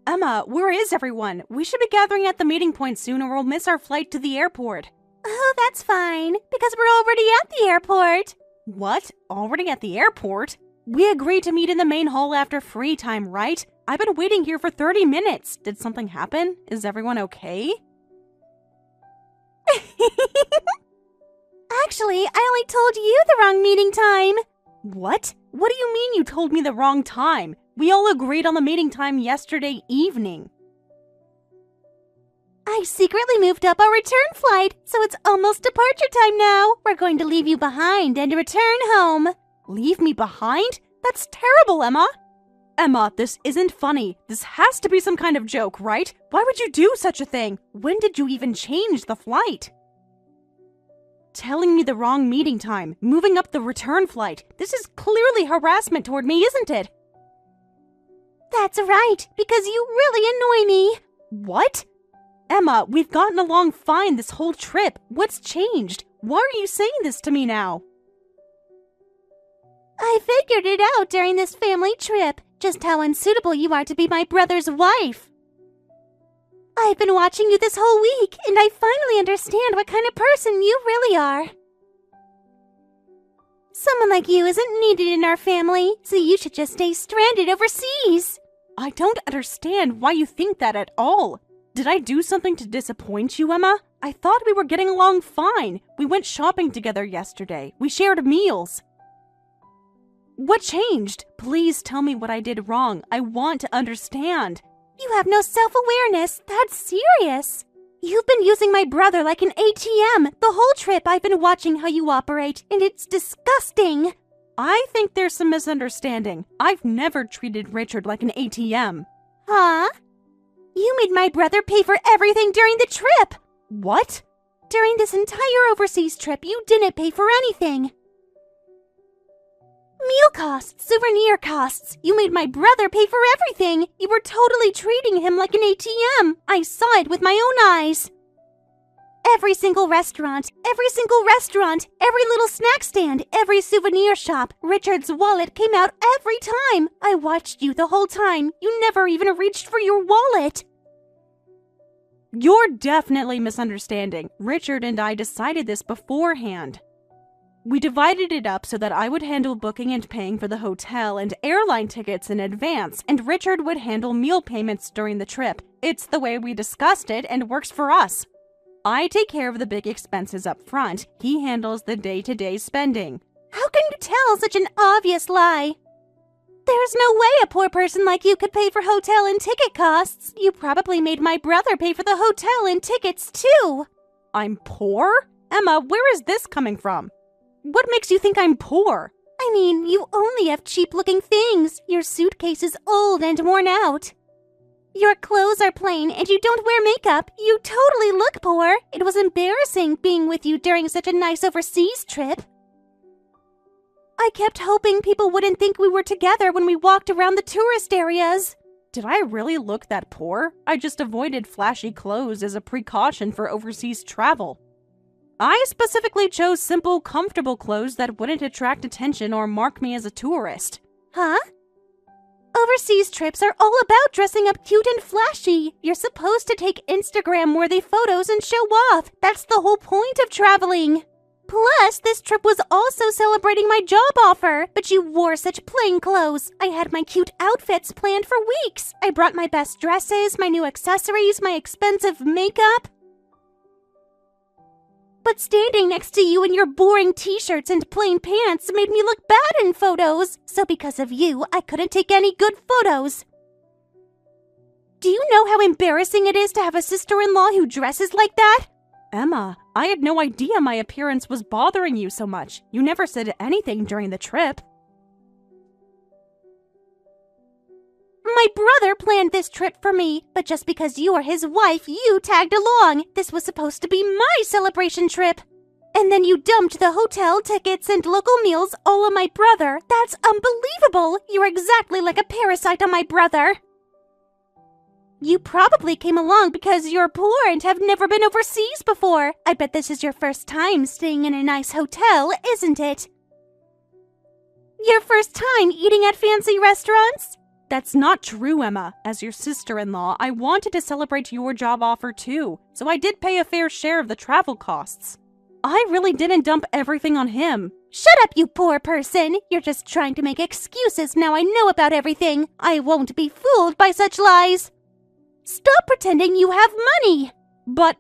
Emma, where is everyone? We should be gathering at the meeting point soon or we'll miss our flight to the airport. Oh, that's fine, because we're already at the airport. What? Already at the airport? We agreed to meet in the main hall after free time, right? I've been waiting here for 30 minutes. Did something happen? Is everyone okay? Actually, I only told you the wrong meeting time. What? What do you mean you told me the wrong time? We all agreed on the meeting time yesterday evening. I secretly moved up our return flight, so it's almost departure time now. We're going to leave you behind and return home. Leave me behind? That's terrible, Emma. Emma, this isn't funny. This has to be some kind of joke, right? Why would you do such a thing? When did you even change the flight? Telling me the wrong meeting time, moving up the return flight. This is clearly harassment toward me, isn't it? That's right, because you really annoy me. What? Emma, we've gotten along fine this whole trip. What's changed? Why are you saying this to me now? I figured it out during this family trip, just how unsuitable you are to be my brother's wife. I've been watching you this whole week, and I finally understand what kind of person you really are. Someone like you isn't needed in our family, so you should just stay stranded overseas. I don't understand why you think that at all. Did I do something to disappoint you, Emma? I thought we were getting along fine. We went shopping together yesterday. We shared meals. What changed? Please tell me what I did wrong. I want to understand. You have no self-awareness. That's serious. You've been using my brother like an ATM. The whole trip I've been watching how you operate, and it's disgusting. I think there's some misunderstanding. I've never treated Richard like an ATM. Huh? You made my brother pay for everything during the trip. What? During this entire overseas trip, you didn't pay for anything. Meal costs, souvenir costs. You made my brother pay for everything. You were totally treating him like an ATM. I saw it with my own eyes. Every single restaurant, every little snack stand, every souvenir shop, Richard's wallet came out every time. I watched you the whole time. You never even reached for your wallet. You're definitely misunderstanding. Richard and I decided this beforehand. We divided it up so that I would handle booking and paying for the hotel and airline tickets in advance, and Richard would handle meal payments during the trip. It's the way we discussed it and works for us. I take care of the big expenses up front. He handles the day-to-day spending. How can you tell such an obvious lie? There's no way a poor person like you could pay for hotel and ticket costs. You probably made my brother pay for the hotel and tickets too. I'm poor? Emma, where is this coming from? What makes you think I'm poor? I mean, you only have cheap-looking things. Your suitcase is old and worn out. Your clothes are plain and you don't wear makeup. You totally look poor. It was embarrassing being with you during such a nice overseas trip. I kept hoping people wouldn't think we were together when we walked around the tourist areas. Did I really look that poor? I just avoided flashy clothes as a precaution for overseas travel. I specifically chose simple, comfortable clothes that wouldn't attract attention or mark me as a tourist. Huh? Overseas trips are all about dressing up cute and flashy. You're supposed to take Instagram-worthy photos and show off. That's the whole point of traveling. Plus, this trip was also celebrating my job offer, but you wore such plain clothes. I had my cute outfits planned for weeks. I brought my best dresses, my new accessories, my expensive makeup. But standing next to you in your boring t-shirts and plain pants made me look bad in photos. So because of you, I couldn't take any good photos. Do you know how embarrassing it is to have a sister-in-law who dresses like that? Emma, I had no idea my appearance was bothering you so much. You never said anything during the trip. My brother planned this trip for me, but just because you are his wife, you tagged along. This was supposed to be my celebration trip. And then you dumped the hotel tickets and local meals all on my brother. That's unbelievable. You're exactly like a parasite on my brother. You probably came along because you're poor and have never been overseas before. I bet this is your first time staying in a nice hotel, isn't it? Your first time eating at fancy restaurants? That's not true, Emma. As your sister-in-law, I wanted to celebrate your job offer too, so I did pay a fair share of the travel costs. I really didn't dump everything on him. Shut up, you poor person! You're just trying to make excuses now I know about everything. I won't be fooled by such lies. Stop pretending you have money! But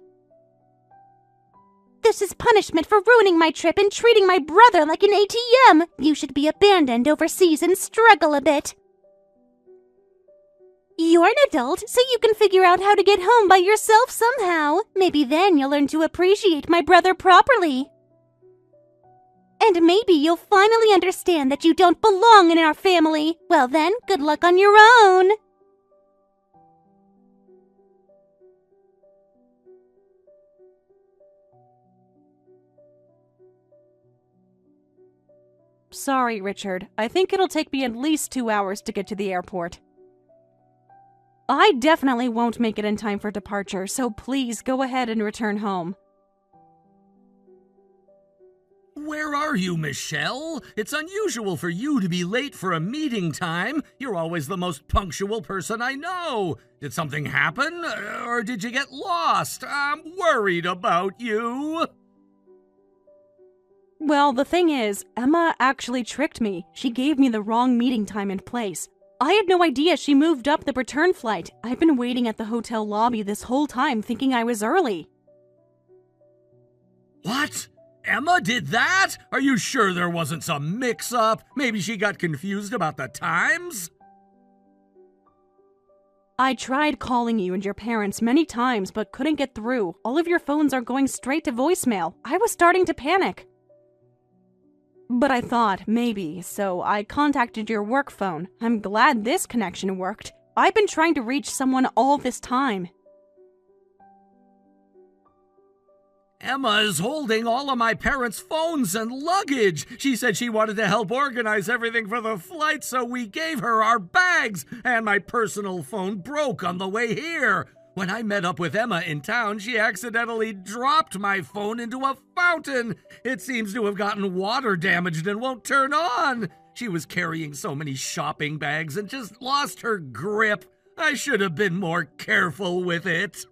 this is punishment for ruining my trip and treating my brother like an ATM. You should be abandoned overseas and struggle a bit. You're an adult, so you can figure out how to get home by yourself somehow. Maybe then you'll learn to appreciate my brother properly. And maybe you'll finally understand that you don't belong in our family. Well then, good luck on your own. sorry, Richard. I think it'll take me at least 2 hours to get to the airport. I definitely won't make it in time for departure, so please go ahead and return home. Where are you, Michelle? It's unusual for you to be late for a meeting time. You're always the most punctual person I know. Did something happen? Or did you get lost? I'm worried about you. Well, the thing is, Emma actually tricked me. She gave me the wrong meeting time and place. I had no idea she moved up the return flight. I've been waiting at the hotel lobby this whole time thinking I was early. What? Emma did that? Are you sure there wasn't some mix-up? Maybe she got confused about the times? I tried calling you and your parents many times but couldn't get through. All of your phones are going straight to voicemail. I was starting to panic. But I thought, maybe, so I contacted your work phone. I'm glad this connection worked. I've been trying to reach someone all this time. Emma is holding all of my parents' phones and luggage. She said she wanted to help organize everything for the flight, so we gave her our bags, and my personal phone broke on the way here. When I met up with Emma in town, she accidentally dropped my phone into a fountain. It seems to have gotten water damaged and won't turn on. She was carrying so many shopping bags and just lost her grip. I should have been more careful with it.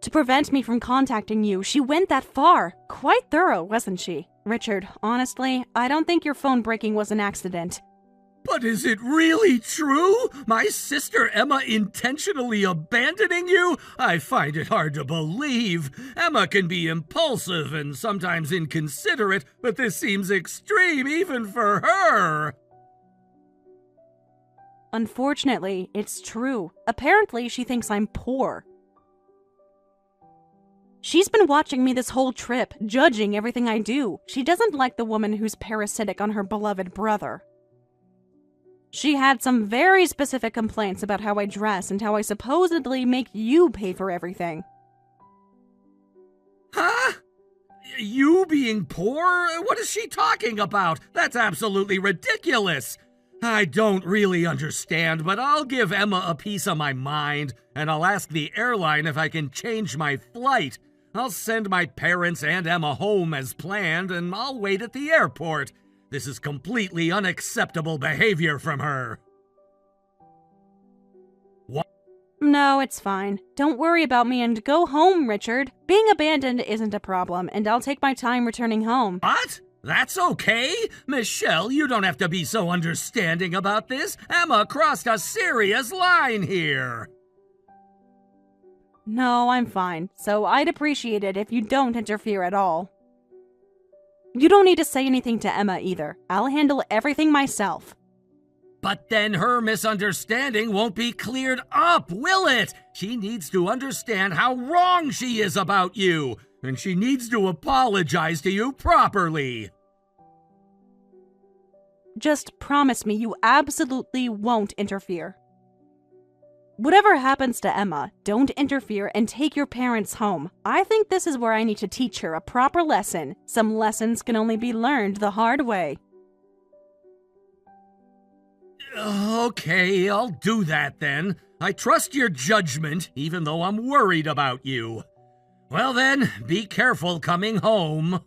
To prevent me from contacting you, she went that far. Quite thorough, wasn't she? Richard, honestly, I don't think your phone breaking was an accident. But is it really true? My sister Emma intentionally abandoning you? I find it hard to believe. Emma can be impulsive and sometimes inconsiderate, but this seems extreme even for her. Unfortunately, it's true. Apparently, she thinks I'm poor. She's been watching me this whole trip, judging everything I do. She doesn't like the woman who's parasitic on her beloved brother. She had some very specific complaints about how I dress and how I supposedly make you pay for everything. Huh? You being poor? What is she talking about? That's absolutely ridiculous. I don't really understand, but I'll give Emma a piece of my mind, and I'll ask the airline if I can change my flight. I'll send my parents and Emma home as planned, and I'll wait at the airport. This is completely unacceptable behavior from her. What? No, it's fine. Don't worry about me and go home, Richard. Being abandoned isn't a problem, and I'll take my time returning home. What? That's okay? Michelle, you don't have to be so understanding about this. Emma crossed a serious line here. No, I'm fine, so I'd appreciate it if you don't interfere at all. You don't need to say anything to Emma either. I'll handle everything myself. But then her misunderstanding won't be cleared up, will it? She needs to understand how wrong she is about you, and she needs to apologize to you properly. Just promise me you absolutely won't interfere. Whatever happens to Emma, don't interfere and take your parents home. I think this is where I need to teach her a proper lesson. Some lessons can only be learned the hard way. Okay, I'll do that then. I trust your judgment, even though I'm worried about you. Well then, be careful coming home.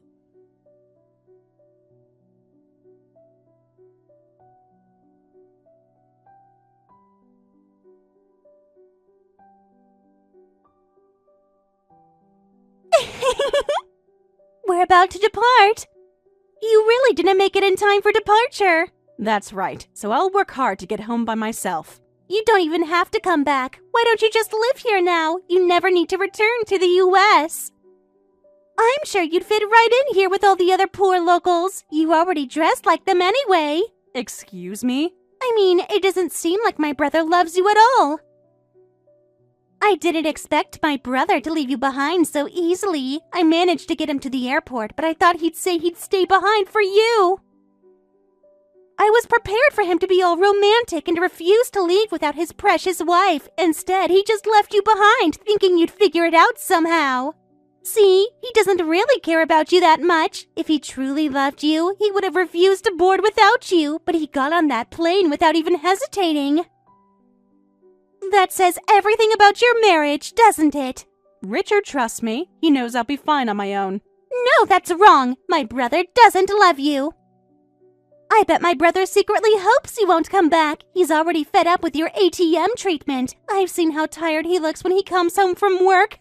We're about to depart. You really didn't make it in time for departure. That's right, so I'll work hard to get home by myself. You don't even have to come back. Why don't you just live here now? You never need to return to the U.S. I'm sure you'd fit right in here with all the other poor locals. You already dress like them anyway. Excuse me? I mean, it doesn't seem like my brother loves you at all. I didn't expect my brother to leave you behind so easily. I managed to get him to the airport, but I thought he'd say he'd stay behind for you. I was prepared for him to be all romantic and refuse to leave without his precious wife. Instead, he just left you behind, thinking you'd figure it out somehow. See, he doesn't really care about you that much. If he truly loved you, he would have refused to board without you, but he got on that plane without even hesitating. That says everything about your marriage, doesn't it? Richard trusts me. He knows I'll be fine on my own. No, that's wrong. My brother doesn't love you. I bet my brother secretly hopes you won't come back. He's already fed up with your ATM treatment. I've seen how tired he looks when he comes home from work.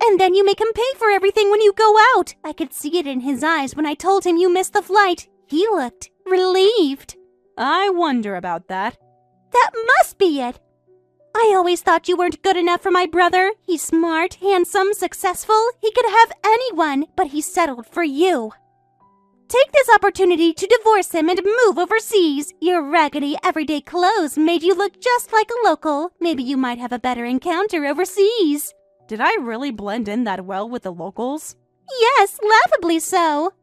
And then you make him pay for everything when you go out. I could see it in his eyes when I told him you missed the flight. He looked relieved. I wonder about that. That must be it. I always thought you weren't good enough for my brother. He's smart, handsome, successful. He could have anyone, but he settled for you. Take this opportunity to divorce him and move overseas. Your raggedy, everyday clothes made you look just like a local. Maybe you might have a better encounter overseas. Did I really blend in that well with the locals? Yes, laughably so.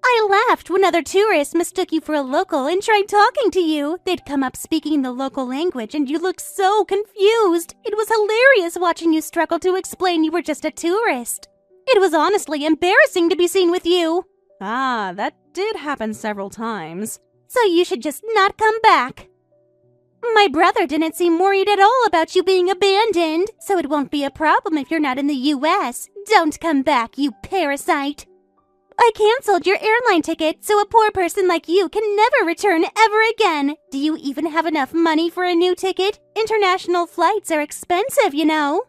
I laughed when other tourists mistook you for a local and tried talking to you. They'd come up speaking the local language and you looked so confused. It was hilarious watching you struggle to explain you were just a tourist. It was honestly embarrassing to be seen with you. Ah, that did happen several times. So you should just not come back. My brother didn't seem worried at all about you being abandoned, so it won't be a problem if you're not in the U.S. Don't come back, you parasite. I canceled your airline ticket so a poor person like you can never return ever again. Do you even have enough money for a new ticket? International flights are expensive, you know.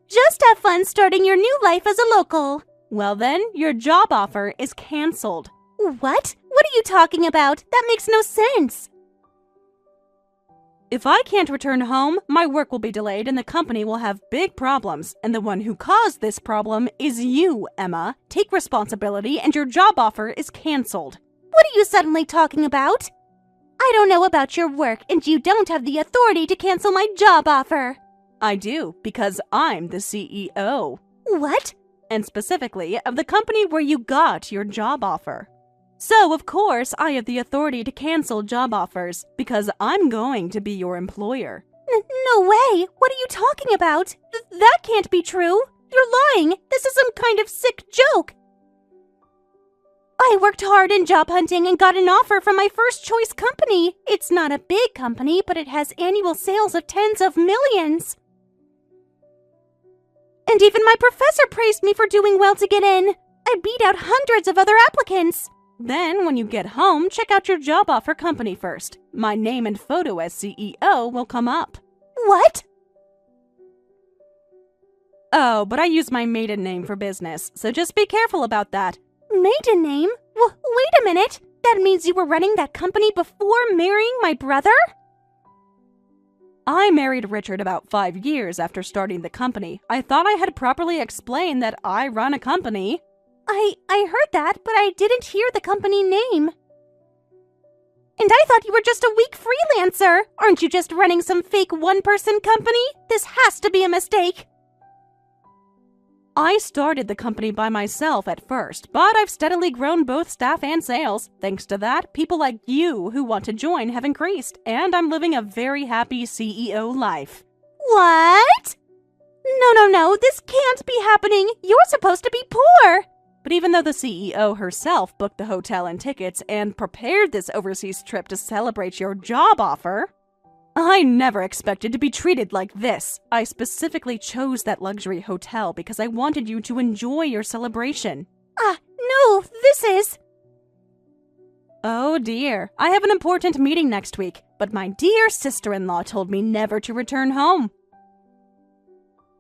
Just have fun starting your new life as a local. Well then, your job offer is canceled. What? What are you talking about? That makes no sense. If I can't return home, my work will be delayed and the company will have big problems. And the one who caused this problem is you, Emma. Take responsibility and your job offer is canceled. What are you suddenly talking about? I don't know about your work and you don't have the authority to cancel my job offer. I do, because I'm the CEO. What? And specifically of the company where you got your job offer. So, of course, I have the authority to cancel job offers, because I'm going to be your employer. No way! What are you talking about? That can't be true! You're lying! This is some kind of sick joke! I worked hard in job hunting and got an offer from my first choice company. It's not a big company, but it has annual sales of tens of millions. And even my professor praised me for doing well to get in. I beat out hundreds of other applicants. Then, when you get home, check out your job offer company first. My name and photo as CEO will come up. What? Oh, but I use my maiden name for business, so just be careful about that. Maiden name? Wait a minute. That means you were running that company before marrying my brother? I married Richard about 5 years after starting the company. I thought I had properly explained that I run a company. I heard that, but I didn't hear the company name. And I thought you were just a weak freelancer. Aren't you just running some fake one-person company? This has to be a mistake. I started the company by myself at first, but I've steadily grown both staff and sales. Thanks to that, people like you who want to join have increased, and I'm living a very happy CEO life. What? No, this can't be happening. You're supposed to be poor. But even though the CEO herself booked the hotel and tickets and prepared this overseas trip to celebrate your job offer, I never expected to be treated like this. I specifically chose that luxury hotel because I wanted you to enjoy your celebration. No, this is... Oh dear, I have an important meeting next week, but my dear sister-in-law told me never to return home.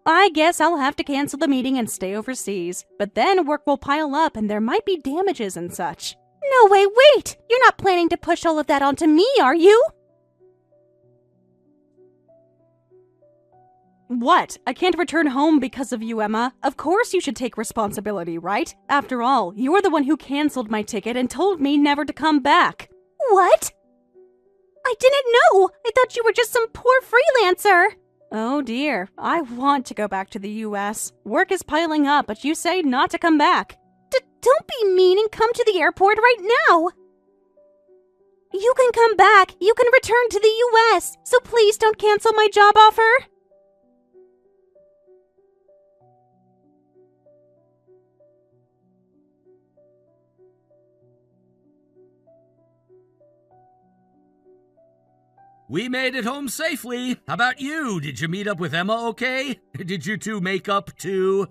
I guess I'll have to cancel the meeting and stay overseas. But then work will pile up and there might be damages and such. No way, wait! You're not planning to push all of that onto me, are you? What? I can't return home because of you, Emma. Of course you should take responsibility, right? After all, you're the one who canceled my ticket and told me never to come back. What? I didn't know! I thought you were just some poor freelancer! Oh dear, I want to go back to the US. Work is piling up, but you say not to come back. Don't be mean and come to the airport right now! You can come back! You can return to the US! So please don't cancel my job offer! We made it home safely. How about you? Did you meet up with Emma okay? Did you two make up too?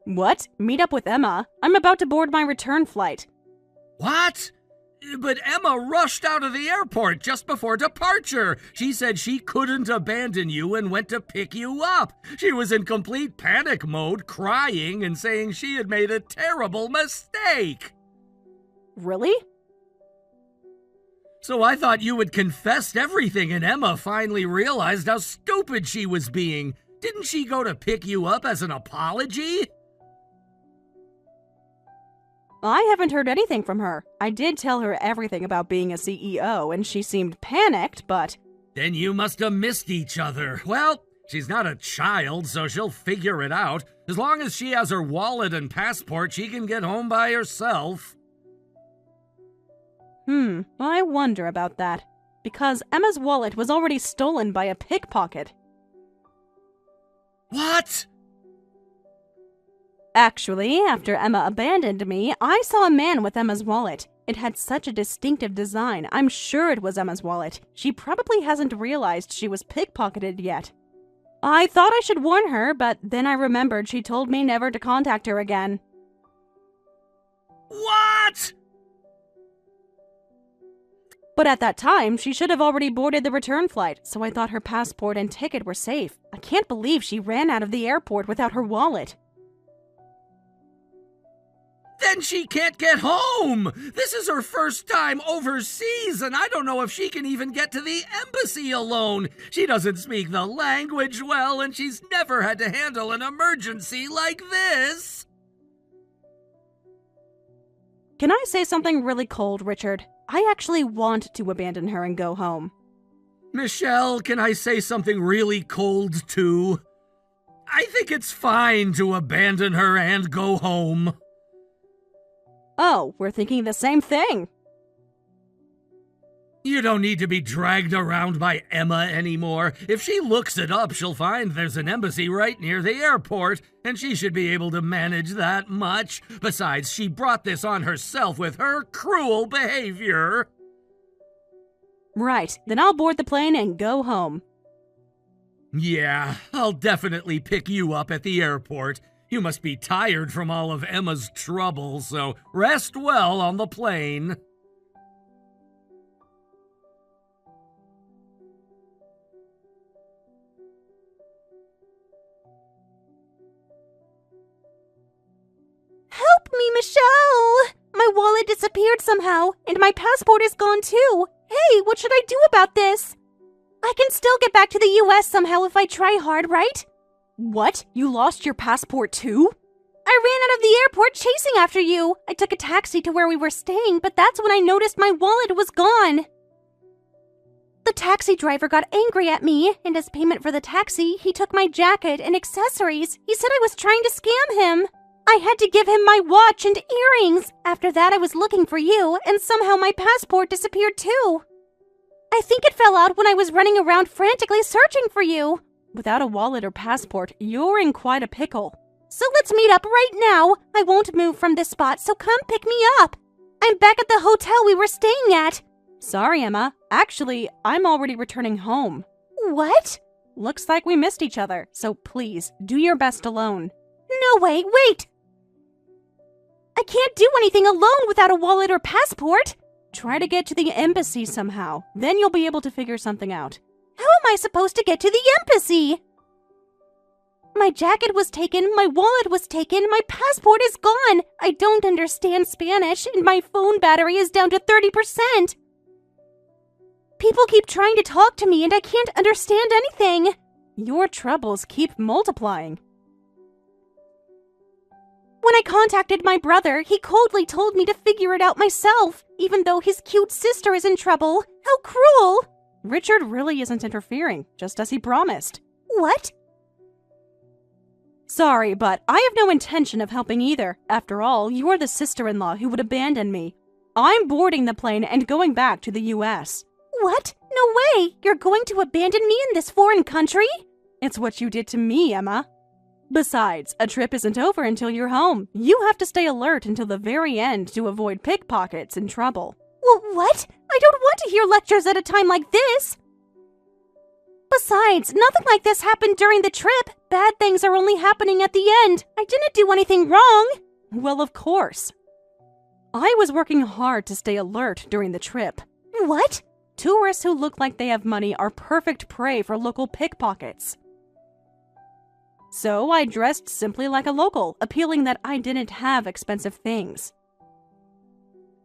What? Meet up with Emma? I'm about to board my return flight. What? But Emma rushed out of the airport just before departure. She said she couldn't abandon you and went to pick you up. She was in complete panic mode, crying and saying she had made a terrible mistake. Really? So I thought you had confessed everything and Emma finally realized how stupid she was being. Didn't she go to pick you up as an apology? I haven't heard anything from her. I did tell her everything about being a CEO, and she seemed panicked, but... Then you must have missed each other. Well, she's not a child, so she'll figure it out. As long as she has her wallet and passport, she can get home by herself. I wonder about that. Because Emma's wallet was already stolen by a pickpocket. What? Actually, after Emma abandoned me, I saw a man with Emma's wallet. It had such a distinctive design. I'm sure it was Emma's wallet. She probably hasn't realized she was pickpocketed yet. I thought I should warn her, but then I remembered she told me never to contact her again. What? But at that time, she should have already boarded the return flight, so I thought her passport and ticket were safe. I can't believe she ran out of the airport without her wallet. Then she can't get home! This is her first time overseas, and I don't know if she can even get to the embassy alone. She doesn't speak the language well, and she's never had to handle an emergency like this. Can I say something really cold, Richard? I actually want to abandon her and go home. Michelle, can I say something really cold, too? I think it's fine to abandon her and go home. Oh, we're thinking the same thing. You don't need to be dragged around by Emma anymore. If she looks it up, she'll find there's an embassy right near the airport, and she should be able to manage that much. Besides, she brought this on herself with her cruel behavior. Right, then I'll board the plane and go home. Yeah, I'll definitely pick you up at the airport. You must be tired from all of Emma's trouble, so rest well on the plane. Help me, Michelle! My wallet disappeared somehow, and my passport is gone too. Hey, what should I do about this? I can still get back to the US somehow if I try hard, right? What? You lost your passport too? I ran out of the airport chasing after you. I took a taxi to where we were staying, but that's when I noticed my wallet was gone. The taxi driver got angry at me, and as payment for the taxi, he took my jacket and accessories. He said I was trying to scam him. I had to give him my watch and earrings. After that, I was looking for you, and somehow my passport disappeared too. I think it fell out when I was running around frantically searching for you. Without a wallet or passport, you're in quite a pickle. So let's meet up right now. I won't move from this spot, so come pick me up. I'm back at the hotel we were staying at. Sorry, Emma. Actually, I'm already returning home. What? Looks like we missed each other, so please, do your best alone. No way, wait! I can't do anything alone without a wallet or passport. Try to get to the embassy somehow. Then you'll be able to figure something out. How am I supposed to get to the embassy? My jacket was taken, my wallet was taken, my passport is gone. I don't understand Spanish, and my phone battery is down to 30%. People keep trying to talk to me, and I can't understand anything. Your troubles keep multiplying. When I contacted my brother, he coldly told me to figure it out myself, even though his cute sister is in trouble. How cruel! Richard really isn't interfering, just as he promised. What? Sorry, but I have no intention of helping either. After all, you're the sister-in-law who would abandon me. I'm boarding the plane and going back to the US. What? No way! You're going to abandon me in this foreign country? It's what you did to me, Emma. Besides, a trip isn't over until you're home. You have to stay alert until the very end to avoid pickpockets and trouble. What? I don't want to hear lectures at a time like this! Besides, nothing like this happened during the trip. Bad things are only happening at the end. I didn't do anything wrong. Well, of course. I was working hard to stay alert during the trip. What? Tourists who look like they have money are perfect prey for local pickpockets. So I dressed simply like a local, appealing that I didn't have expensive things.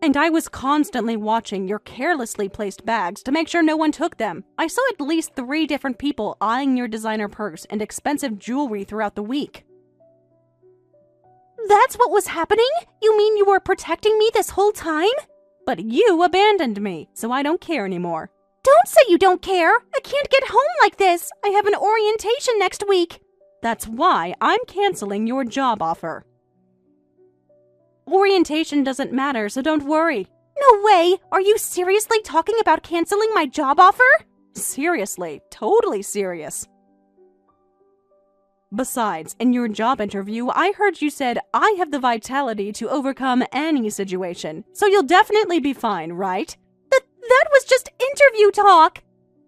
And I was constantly watching your carelessly placed bags to make sure no one took them. I saw at least 3 different people eyeing your designer purse and expensive jewelry throughout the week. That's what was happening? You mean you were protecting me this whole time? But you abandoned me, so I don't care anymore. Don't say you don't care! I can't get home like this! I have an orientation next week! That's why I'm canceling your job offer. Orientation doesn't matter, so don't worry. No way! Are you seriously talking about canceling my job offer? Seriously, totally serious. Besides, in your job interview, I heard you said, I have the vitality to overcome any situation, so you'll definitely be fine, right? That was just interview talk!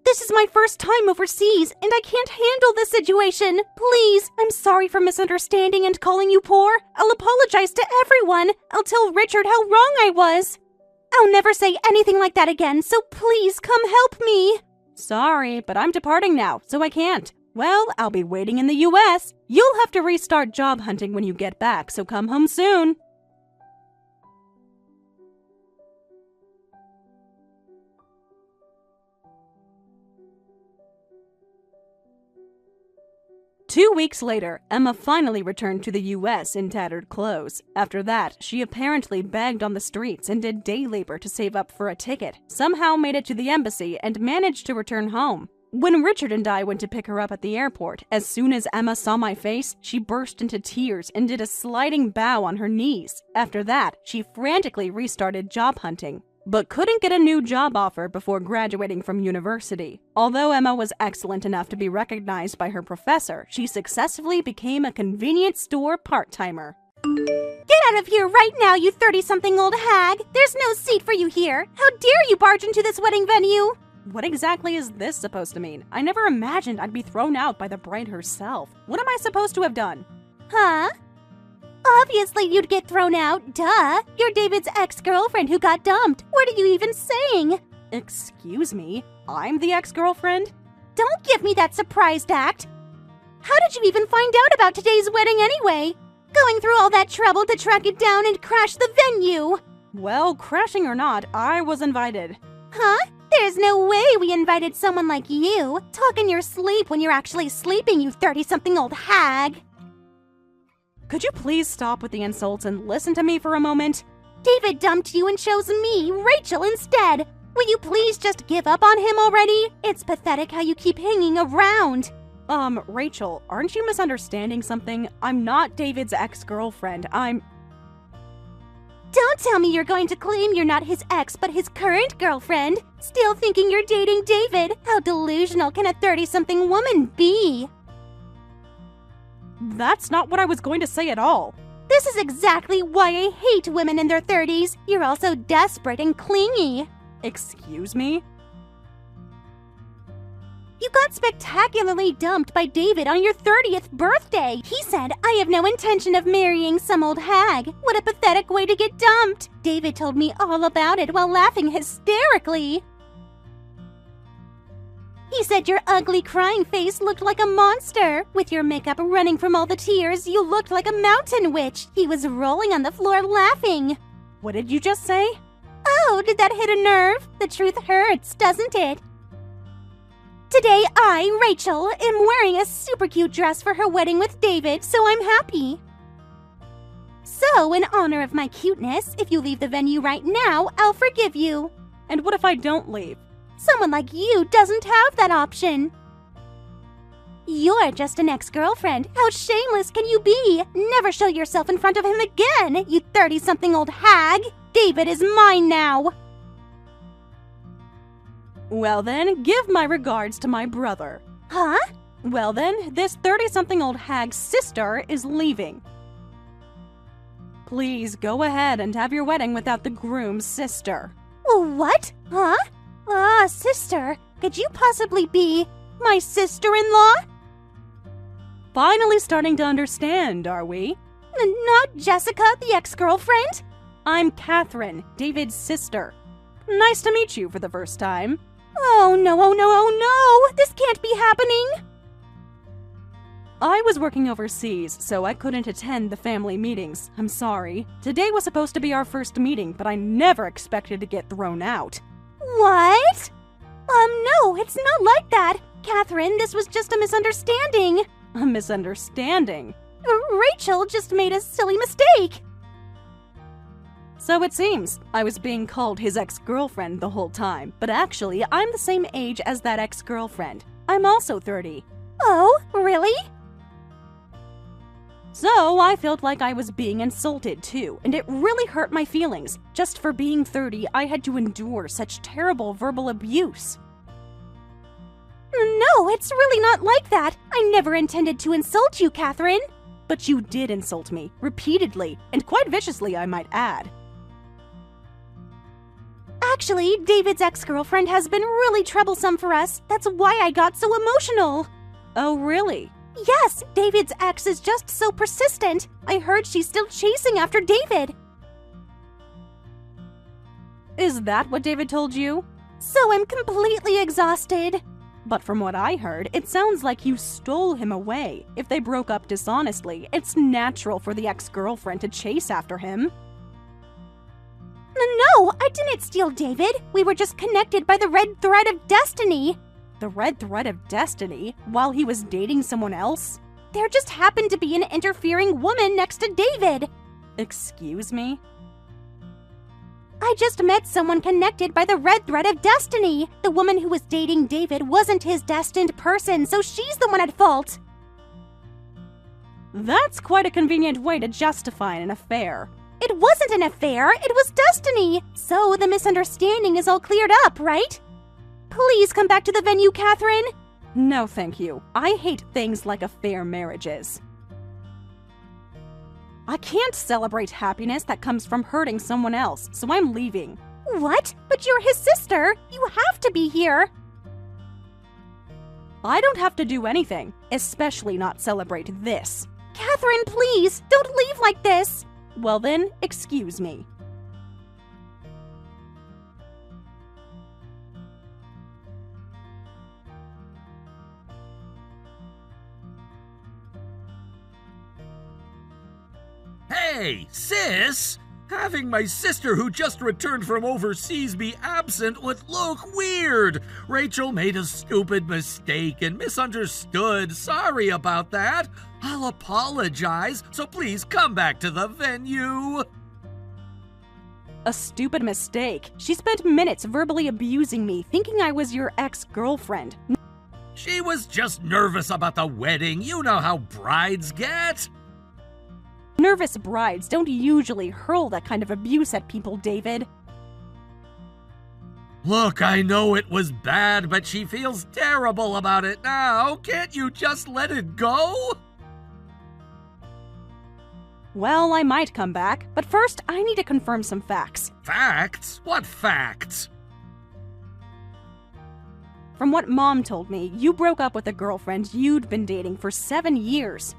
This is my first time overseas, and I can't handle this situation. Please, I'm sorry for misunderstanding and calling you poor. I'll apologize to everyone. I'll tell Richard how wrong I was. I'll never say anything like that again, so please come help me. Sorry, but I'm departing now, so I can't. Well, I'll be waiting in the US. You'll have to restart job hunting when you get back, so come home soon. Two weeks later, Emma finally returned to the US in tattered clothes. After that, she apparently begged on the streets and did day labor to save up for a ticket, somehow made it to the embassy, and managed to return home. When Richard and I went to pick her up at the airport, as soon as Emma saw my face, she burst into tears and did a sliding bow on her knees. After that, she frantically restarted job hunting, but couldn't get a new job offer before graduating from university. Although Emma was excellent enough to be recognized by her professor, she successfully became a convenience store part-timer. Get out of here right now, you 30-something old hag! There's no seat for you here! How dare you barge into this wedding venue! What exactly is this supposed to mean? I never imagined I'd be thrown out by the bride herself. What am I supposed to have done? Huh? Obviously you'd get thrown out, duh! You're David's ex-girlfriend who got dumped. What are you even saying? Excuse me? I'm the ex-girlfriend? Don't give me that surprised act! How did you even find out about today's wedding anyway? Going through all that trouble to track it down and crash the venue! Well, crashing or not, I was invited. Huh? There's no way we invited someone like you. Talk in your sleep when you're actually sleeping, you 30-something old hag! Could you please stop with the insults and listen to me for a moment? David dumped you and chose me, Rachel, instead. Will you please just give up on him already? It's pathetic how you keep hanging around. Rachel, aren't you misunderstanding something? I'm not David's ex-girlfriend. Don't tell me you're going to claim you're not his ex, but his current girlfriend. Still thinking you're dating David. How delusional can a 30-something woman be? That's not what I was going to say at all. This is exactly why I hate women in their 30s. You're all so desperate and clingy. Excuse me? You got spectacularly dumped by David on your 30th birthday. He said, I have no intention of marrying some old hag. What a pathetic way to get dumped. David told me all about it while laughing hysterically. He said your ugly crying face looked like a monster. With your makeup running from all the tears, you looked like a mountain witch. He was rolling on the floor laughing. What did you just say? Oh, did that hit a nerve? The truth hurts, doesn't it? Today I, Rachel, am wearing a super cute dress for her wedding with David, so I'm happy. So, in honor of my cuteness, if you leave the venue right now, I'll forgive you. And what if I don't leave? Someone like you doesn't have that option. You're just an ex-girlfriend. How shameless can you be? Never show yourself in front of him again, you 30-something old hag. David is mine now. Well then, give my regards to my brother. Huh? Well then, this 30-something old hag's sister is leaving. Please go ahead and have your wedding without the groom's sister. What? Huh? Sister, could you possibly be my sister-in-law? Finally starting to understand, are we? Not Jessica, the ex-girlfriend? I'm Catherine, David's sister. Nice to meet you for the first time. Oh no, this can't be happening. I was working overseas, so I couldn't attend the family meetings. I'm sorry. Today was supposed to be our first meeting, but I never expected to get thrown out. What? No, it's not like that. Catherine, this was just a misunderstanding. A misunderstanding? Rachel just made a silly mistake. So it seems. I was being called his ex-girlfriend the whole time, but actually, I'm the same age as that ex-girlfriend. I'm also 30. Oh, really? So I felt like I was being insulted too, and it really hurt my feelings. Just for being 30, I had to endure such terrible verbal abuse. No, it's really not like that. I never intended to insult you, Catherine. But you did insult me, repeatedly, and quite viciously, I might add. Actually, David's ex-girlfriend has been really troublesome for us. That's why I got so emotional. Oh, really? Yes, David's ex is just so persistent. I heard she's still chasing after David. Is that what David told you? So I'm completely exhausted. But from what I heard, it sounds like you stole him away. If they broke up dishonestly, it's natural for the ex-girlfriend to chase after him. No, I didn't steal David. We were just connected by the red thread of destiny. The red thread of destiny? While he was dating someone else? There just happened to be an interfering woman next to David. Excuse me? I just met someone connected by the red thread of destiny. The woman who was dating David wasn't his destined person, so she's the one at fault. That's quite a convenient way to justify an affair. It wasn't an affair, it was destiny. So the misunderstanding is all cleared up, right? Please come back to the venue, Catherine. No, thank you. I hate things like affair marriages. I can't celebrate happiness that comes from hurting someone else, so I'm leaving. What? But you're his sister. You have to be here. I don't have to do anything, especially not celebrate this. Catherine, please, don't leave like this. Well then, excuse me. Hey, sis! Having my sister who just returned from overseas be absent would look weird. Rachel made a stupid mistake and misunderstood. Sorry about that. I'll apologize, so please come back to the venue. A stupid mistake? She spent minutes verbally abusing me, thinking I was your ex-girlfriend. She was just nervous about the wedding. You know how brides get. Nervous brides don't usually hurl that kind of abuse at people, David. Look, I know it was bad, but she feels terrible about it now. Can't you just let it go? Well, I might come back, but first I need to confirm some facts. Facts? What facts? From what Mom told me, you broke up with a girlfriend you'd been dating for 7 years.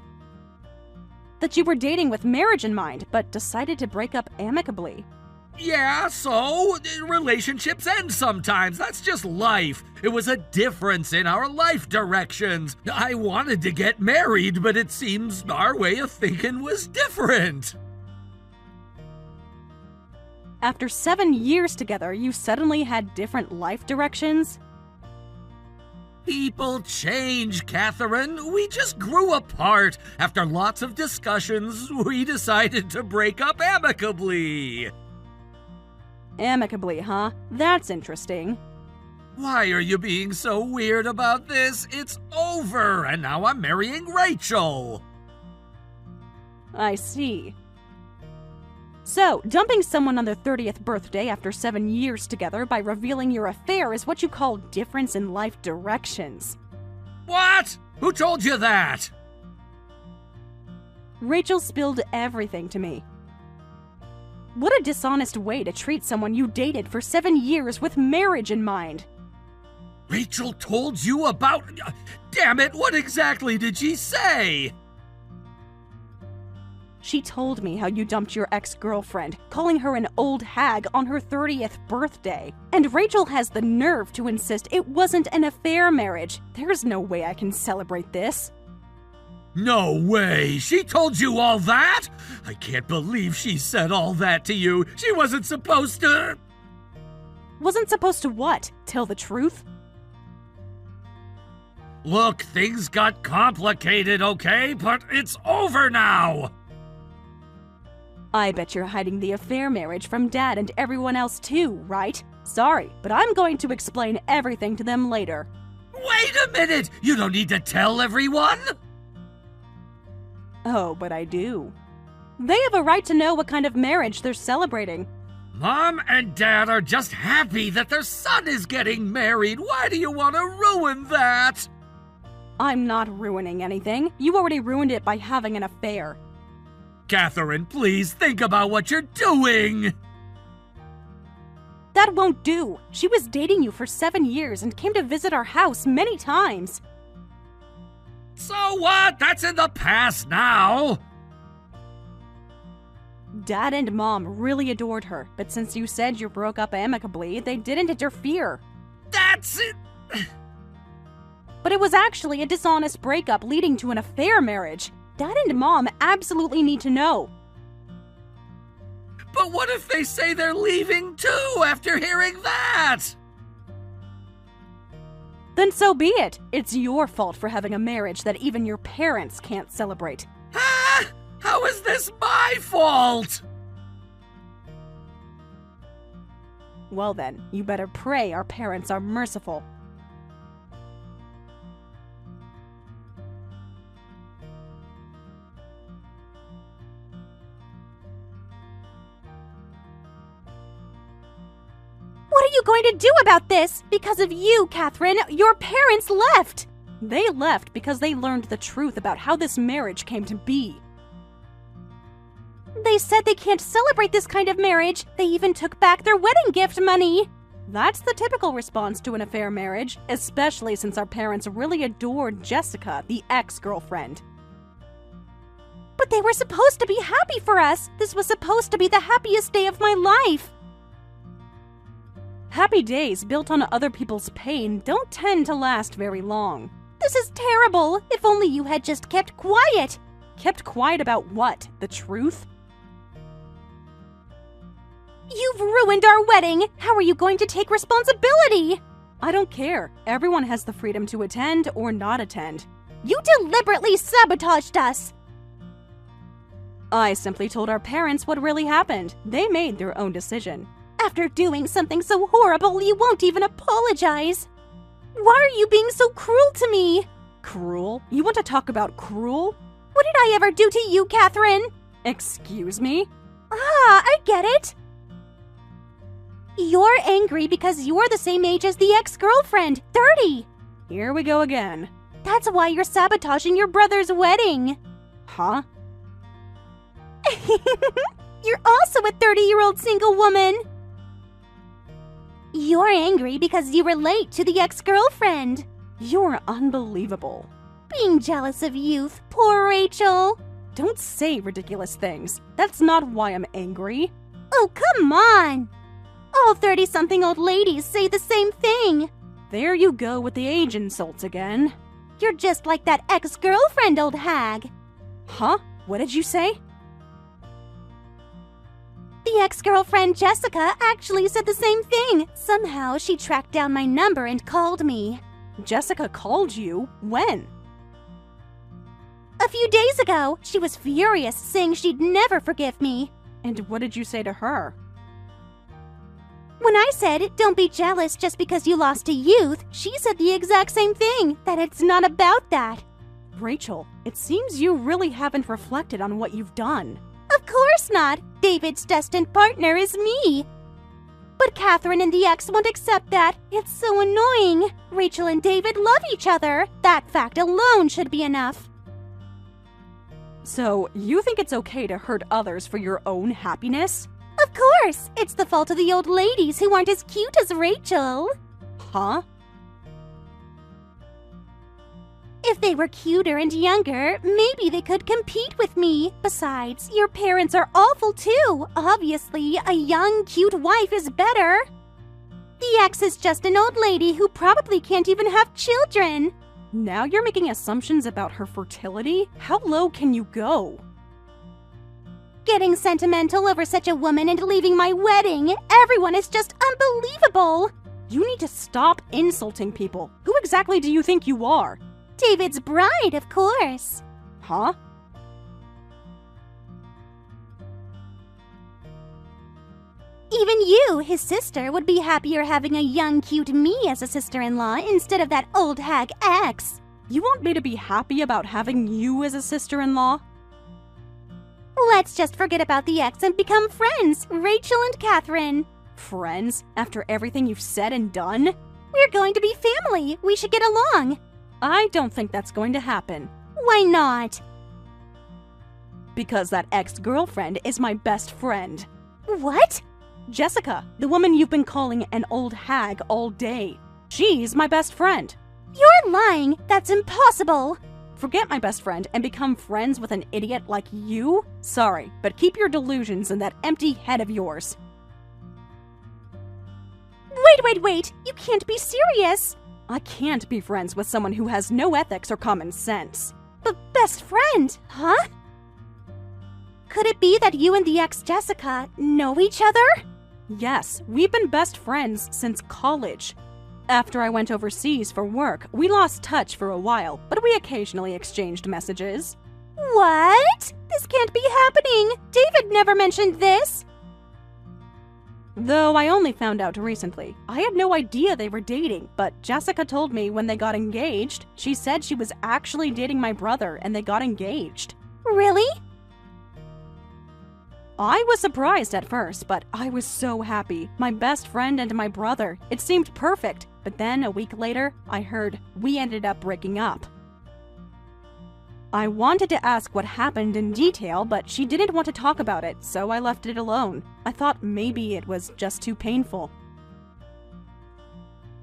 That you were dating with marriage in mind, but decided to break up amicably. Yeah, so relationships end sometimes. That's just life. It was a difference in our life directions. I wanted to get married, but it seems our way of thinking was different. After 7 years together, you suddenly had different life directions? People change, Catherine. We just grew apart. After lots of discussions, we decided to break up amicably. Amicably, huh? That's interesting. Why are you being so weird about this? It's over, and now I'm marrying Rachel. I see. So, dumping someone on their 30th birthday after 7 years together by revealing your affair is what you call difference in life directions. What? Who told you that? Rachel spilled everything to me. What a dishonest way to treat someone you dated for 7 years with marriage in mind. Rachel told you about... Damn it, what exactly did she say? She told me how you dumped your ex-girlfriend, calling her an old hag on her 30th birthday. And Rachel has the nerve to insist it wasn't an affair marriage. There's no way I can celebrate this. No way! She told you all that? I can't believe she said all that to you. She wasn't supposed to... Wasn't supposed to what? Tell the truth? Look, things got complicated, okay? But it's over now! I bet you're hiding the affair marriage from Dad and everyone else too, right? Sorry, but I'm going to explain everything to them later. Wait a minute! You don't need to tell everyone! Oh, but I do. They have a right to know what kind of marriage they're celebrating. Mom and Dad are just happy that their son is getting married. Why do you want to ruin that? I'm not ruining anything. You already ruined it by having an affair. Catherine, please think about what you're doing! That won't do. She was dating you for 7 years and came to visit our house many times. So what? That's in the past now! Dad and Mom really adored her, but since you said you broke up amicably, they didn't interfere. That's it! But it was actually a dishonest breakup leading to an affair marriage. Dad and Mom absolutely need to know. But what if they say they're leaving too after hearing that? Then so be it. It's your fault for having a marriage that even your parents can't celebrate. Ah! How is this my fault? Well then, you better pray our parents are merciful. What are you going to do about this? Because of you, Catherine, your parents left. They left because they learned the truth about how this marriage came to be. They said they can't celebrate this kind of marriage. They even took back their wedding gift money. That's the typical response to an affair marriage, especially since our parents really adored Jessica, the ex-girlfriend. But they were supposed to be happy for us. This was supposed to be the happiest day of my life. Happy days built on other people's pain don't tend to last very long. This is terrible. If only you had just kept quiet. Kept quiet about what? The truth? You've ruined our wedding. How are you going to take responsibility? I don't care. Everyone has the freedom to attend or not attend. You deliberately sabotaged us. I simply told our parents what really happened. They made their own decision. After doing something so horrible, you won't even apologize. Why are you being so cruel to me? Cruel? You want to talk about cruel? What did I ever do to you, Catherine? Excuse me? I get it. You're angry because you're the same age as the ex-girlfriend, 30. Here we go again. That's why you're sabotaging your brother's wedding. Huh? You're also a 30-year-old single woman. You're angry because you relate to the ex-girlfriend. You're unbelievable. Being jealous of youth, poor Rachel. Don't say ridiculous things. That's not why I'm angry. Oh, come on! All 30-something old ladies say the same thing. There you go with the age insults again. You're just like that ex-girlfriend, old hag. Huh? What did you say? The ex-girlfriend Jessica actually said the same thing. Somehow she tracked down my number and called me. Jessica called you? When? A few days ago. She was furious, saying she'd never forgive me. And what did you say to her? When I said, don't be jealous just because you lost to youth, she said the exact same thing, that it's not about that. Rachel, it seems you really haven't reflected on what you've done. Of course not. David's destined partner is me. But Catherine and the ex won't accept that. It's so annoying. Rachel and David love each other. That fact alone should be enough. So, you think it's okay to hurt others for your own happiness? Of course! It's the fault of the old ladies who aren't as cute as Rachel. Huh? If they were cuter and younger, maybe they could compete with me. Besides, your parents are awful too. Obviously, a young, cute wife is better. The ex is just an old lady who probably can't even have children. Now you're making assumptions about her fertility? How low can you go? Getting sentimental over such a woman and leaving my wedding. Everyone is just unbelievable. You need to stop insulting people. Who exactly do you think you are? David's bride, of course. Huh? Even you, his sister, would be happier having a young, cute me as a sister-in-law instead of that old hag ex. You want me to be happy about having you as a sister-in-law? Let's just forget about the ex and become friends, Rachel and Catherine. Friends? After everything you've said and done? We're going to be family. We should get along. I don't think that's going to happen. Why not? Because that ex-girlfriend is my best friend. What? Jessica, the woman you've been calling an old hag all day. She's my best friend. You're lying. That's impossible. Forget my best friend and become friends with an idiot like you? Sorry, but keep your delusions in that empty head of yours. Wait. You can't be serious. I can't be friends with someone who has no ethics or common sense. But best friend, huh? Could it be that you and the ex Jessica know each other? Yes, we've been best friends since college. After I went overseas for work, we lost touch for a while, but we occasionally exchanged messages. What? This can't be happening. David never mentioned this. Though I only found out recently. I had no idea they were dating, but Jessica told me when they got engaged. She said she was actually dating my brother and they got engaged. Really? I was surprised at first, but I was so happy. My best friend and my brother. It seemed perfect. But then a week later, I heard we ended up breaking up. I wanted to ask what happened in detail, but she didn't want to talk about it, so I left it alone. I thought maybe it was just too painful.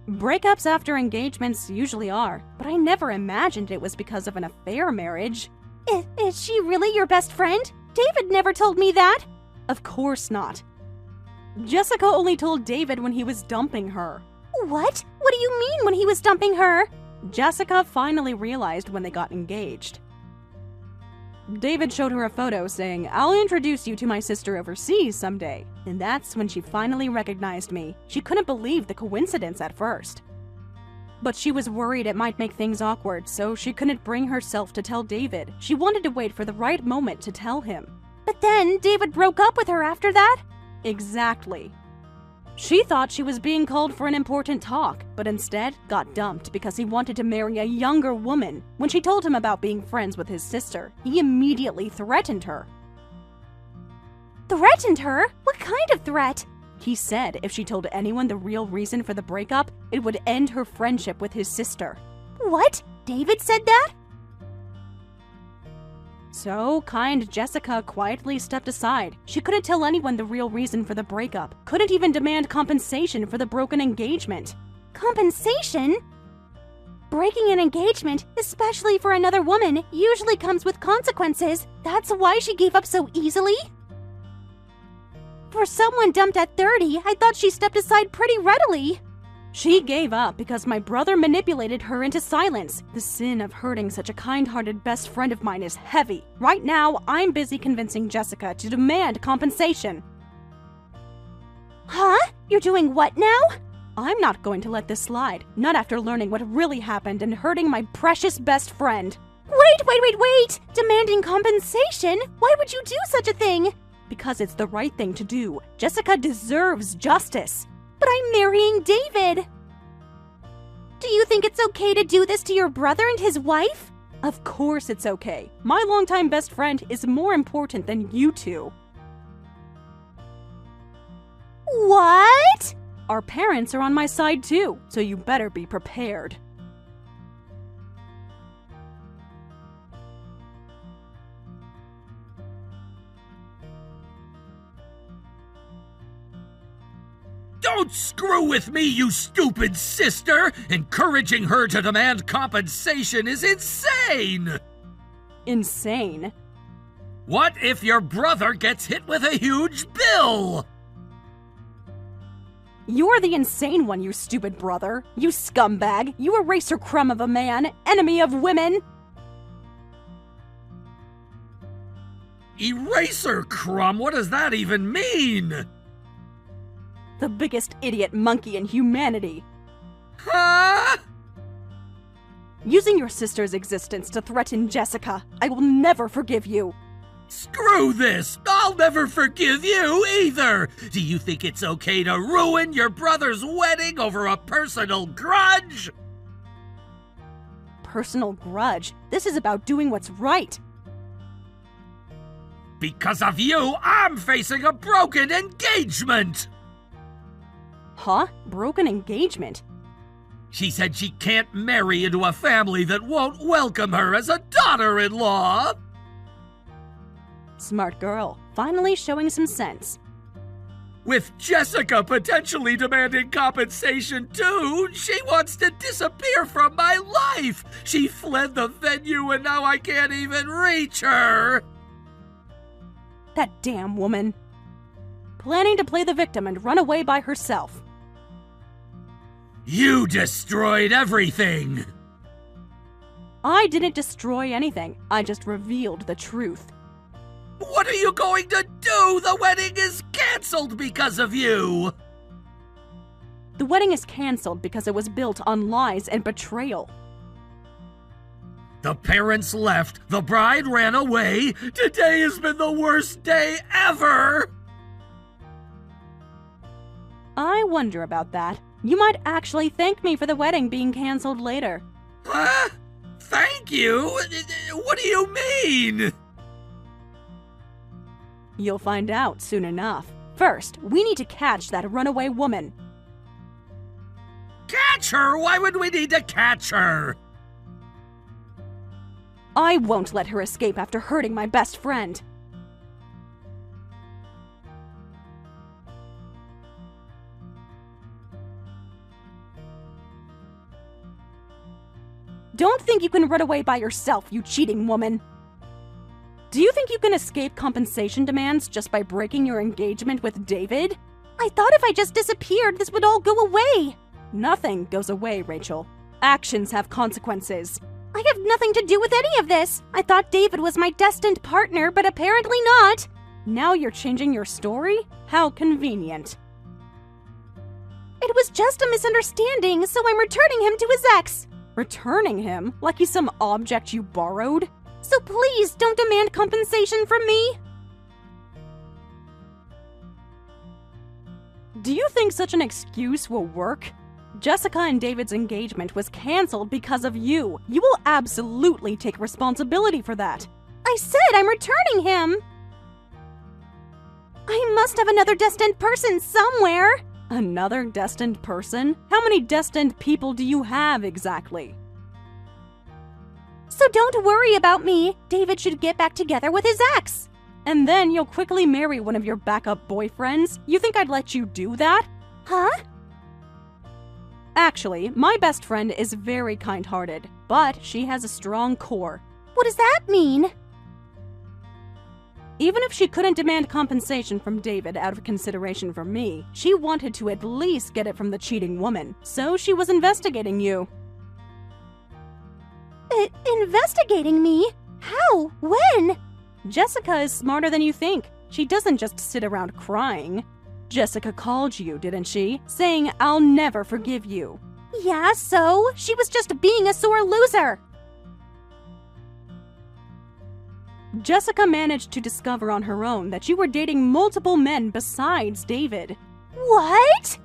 Breakups after engagements usually are, but I never imagined it was because of an affair marriage. Is she really your best friend? David never told me that. Of course not. Jessica only told David when he was dumping her. What? What do you mean when he was dumping her? Jessica finally realized when they got engaged. David showed her a photo saying, "I'll introduce you to my sister overseas someday." And that's when she finally recognized me. She couldn't believe the coincidence at first. But she was worried it might make things awkward, so she couldn't bring herself to tell David. She wanted to wait for the right moment to tell him. But then David broke up with her after that? Exactly. She thought she was being called for an important talk, but instead got dumped because he wanted to marry a younger woman. When she told him about being friends with his sister, he immediately threatened her. Threatened her? What kind of threat? He said if she told anyone the real reason for the breakup, it would end her friendship with his sister. What? David said that? So, kind Jessica quietly stepped aside. She couldn't tell anyone the real reason for the breakup, couldn't even demand compensation for the broken engagement. Compensation? Breaking an engagement, especially for another woman, usually comes with consequences. That's why she gave up so easily? For someone dumped at 30, I thought she stepped aside pretty readily. She gave up because my brother manipulated her into silence. The sin of hurting such a kind-hearted best friend of mine is heavy. Right now, I'm busy convincing Jessica to demand compensation. Huh? You're doing what now? I'm not going to let this slide, not after learning what really happened and hurting my precious best friend. Wait! Demanding compensation? Why would you do such a thing? Because it's the right thing to do. Jessica deserves justice. But I'm marrying David. Do you think it's okay to do this to your brother and his wife? Of course it's okay. My longtime best friend is more important than you two. What? Our parents are on my side too, so you better be prepared. Don't screw with me, you stupid sister! Encouraging her to demand compensation is insane! Insane? What if your brother gets hit with a huge bill? You're the insane one, you stupid brother. You scumbag. You eraser crumb of a man. Enemy of women. Eraser crumb? What does that even mean? The biggest idiot monkey in humanity. Huh? Using your sister's existence to threaten Jessica. I will never forgive you. Screw this! I'll never forgive you either! Do you think it's okay to ruin your brother's wedding over a personal grudge? Personal grudge? This is about doing what's right. Because of you, I'm facing a broken engagement! Huh? Broken engagement? She said she can't marry into a family that won't welcome her as a daughter-in-law! Smart girl. Finally showing some sense. With Jessica potentially demanding compensation too, she wants to disappear from my life! She fled the venue and now I can't even reach her! That damn woman. Planning to play the victim and run away by herself. You destroyed everything! I didn't destroy anything. I just revealed the truth. What are you going to do? The wedding is canceled because of you! The wedding is canceled because it was built on lies and betrayal. The parents left, the bride ran away. Today has been the worst day ever! I wonder about that. You might actually thank me for the wedding being canceled later. Huh? Thank you? What do you mean? You'll find out soon enough. First, we need to catch that runaway woman. Catch her? Why would we need to catch her? I won't let her escape after hurting my best friend. Don't think you can run away by yourself, you cheating woman. Do you think you can escape compensation demands just by breaking your engagement with David? I thought if I just disappeared, this would all go away. Nothing goes away, Rachel. Actions have consequences. I have nothing to do with any of this. I thought David was my destined partner, but apparently not. Now you're changing your story? How convenient. It was just a misunderstanding, so I'm returning him to his ex. Returning him? Like he's some object you borrowed? So please don't demand compensation from me. Do you think such an excuse will work? Jessica and David's engagement was canceled because of you. You will absolutely take responsibility for that. I said I'm returning him. I must have another destined person somewhere. Another destined person? How many destined people do you have exactly? So don't worry about me. David should get back together with his ex. And then you'll quickly marry one of your backup boyfriends? You think I'd let you do that? Huh? Actually, my best friend is very kind-hearted, but she has a strong core. What does that mean? Even if she couldn't demand compensation from David out of consideration for me, she wanted to at least get it from the cheating woman, so she was investigating you. Investigating me? How? When? Jessica is smarter than you think. She doesn't just sit around crying. Jessica called you, didn't she? Saying, "I'll never forgive you." Yeah, so? She was just being a sore loser. Jessica managed to discover on her own that you were dating multiple men besides David. What?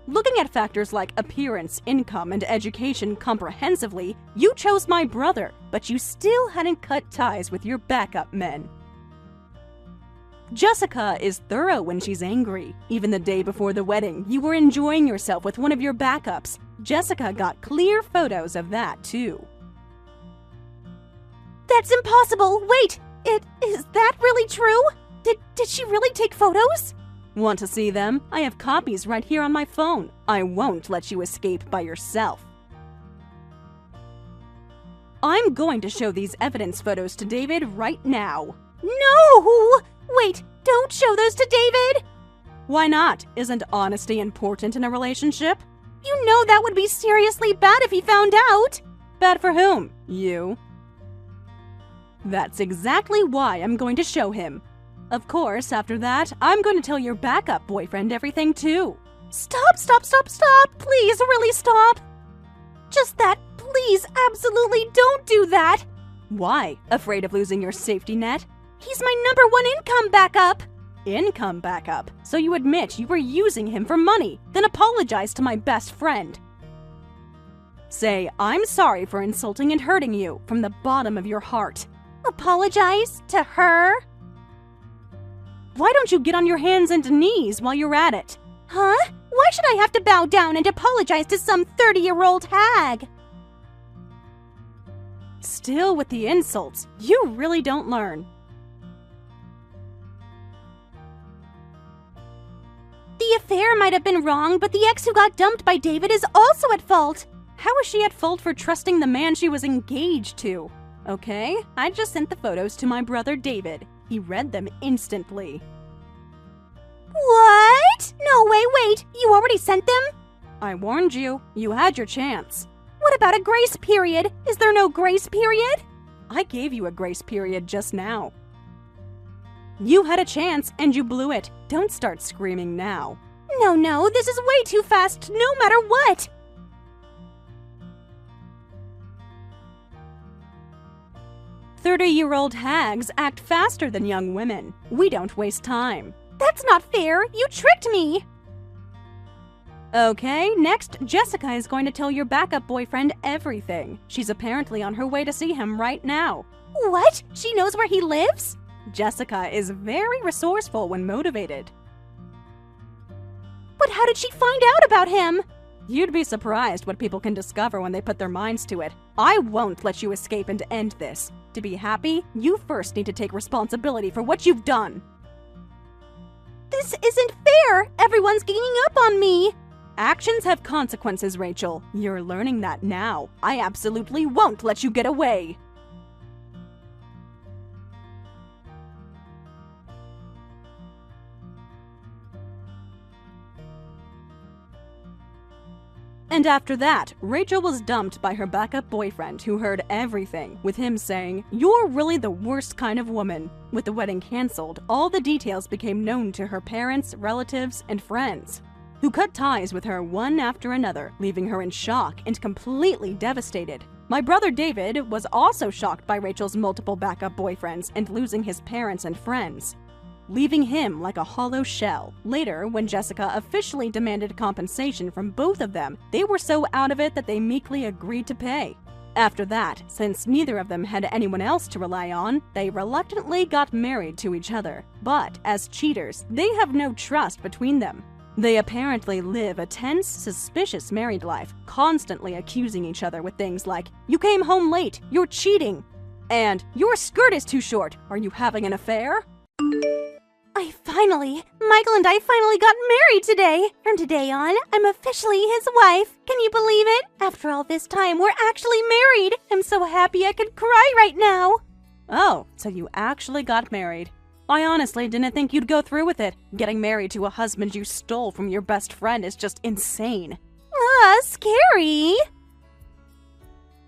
Looking at factors like appearance, income, and education comprehensively, you chose my brother, but you still hadn't cut ties with your backup men. Jessica is thorough when she's angry. Even the day before the wedding, you were enjoying yourself with one of your backups. Jessica got clear photos of that, too. That's impossible. Wait, is that really true? Did she really take photos? Want to see them? I have copies right here on my phone. I won't let you escape by yourself. I'm going to show these evidence photos to David right now. No! Wait, don't show those to David! Why not? Isn't honesty important in a relationship? You know that would be seriously bad if he found out! Bad for whom? You? That's exactly why I'm going to show him. Of course, after that, I'm going to tell your backup boyfriend everything too. Stop! Please, really stop! Just that, please, absolutely don't do that! Why? Afraid of losing your safety net? He's my #1 income backup! Income backup? So you admit you were using him for money, then apologize to my best friend. Say, "I'm sorry for insulting and hurting you," from the bottom of your heart. Apologize to her? Why don't you get on your hands and knees while you're at it? Huh? Why should I have to bow down and apologize to some 30-year-old hag? Still with the insults, you really don't learn. The affair might have been wrong, but the ex who got dumped by David is also at fault. How is she at fault for trusting the man she was engaged to? Okay, I just sent the photos to my brother David. He read them instantly. What? No way, wait, you already sent them? I warned you. You had your chance. What about a grace period? Is there no grace period? I gave you a grace period just now. You had a chance and you blew it. Don't start screaming now. No, this is way too fast, no matter what. "30-year-old hags act faster than young women. We don't waste time." That's not fair. You tricked me. Okay, next, Jessica is going to tell your backup boyfriend everything. She's apparently on her way to see him right now. What? She knows where he lives? Jessica is very resourceful when motivated. But how did she find out about him? You'd be surprised what people can discover when they put their minds to it. I won't let you escape and end this. To be happy, you first need to take responsibility for what you've done. This isn't fair! Everyone's ganging up on me! Actions have consequences, Rachel. You're learning that now. I absolutely won't let you get away. And after that, Rachel was dumped by her backup boyfriend who heard everything, with him saying, "You're really the worst kind of woman." With the wedding cancelled, all the details became known to her parents, relatives, and friends, who cut ties with her one after another, leaving her in shock and completely devastated. My brother David was also shocked by Rachel's multiple backup boyfriends and losing his parents and friends, leaving him like a hollow shell. Later, when Jessica officially demanded compensation from both of them, they were so out of it that they meekly agreed to pay. After that, since neither of them had anyone else to rely on, they reluctantly got married to each other. But as cheaters, they have no trust between them. They apparently live a tense, suspicious married life, constantly accusing each other with things like, "You came home late, you're cheating," and "Your skirt is too short, are you having an affair?" Michael and I finally got married today. From today on, I'm officially his wife. Can you believe it? After all this time, we're actually married. I'm so happy I could cry right now. Oh, so you actually got married. I honestly didn't think you'd go through with it. Getting married to a husband you stole from your best friend is just insane. Scary.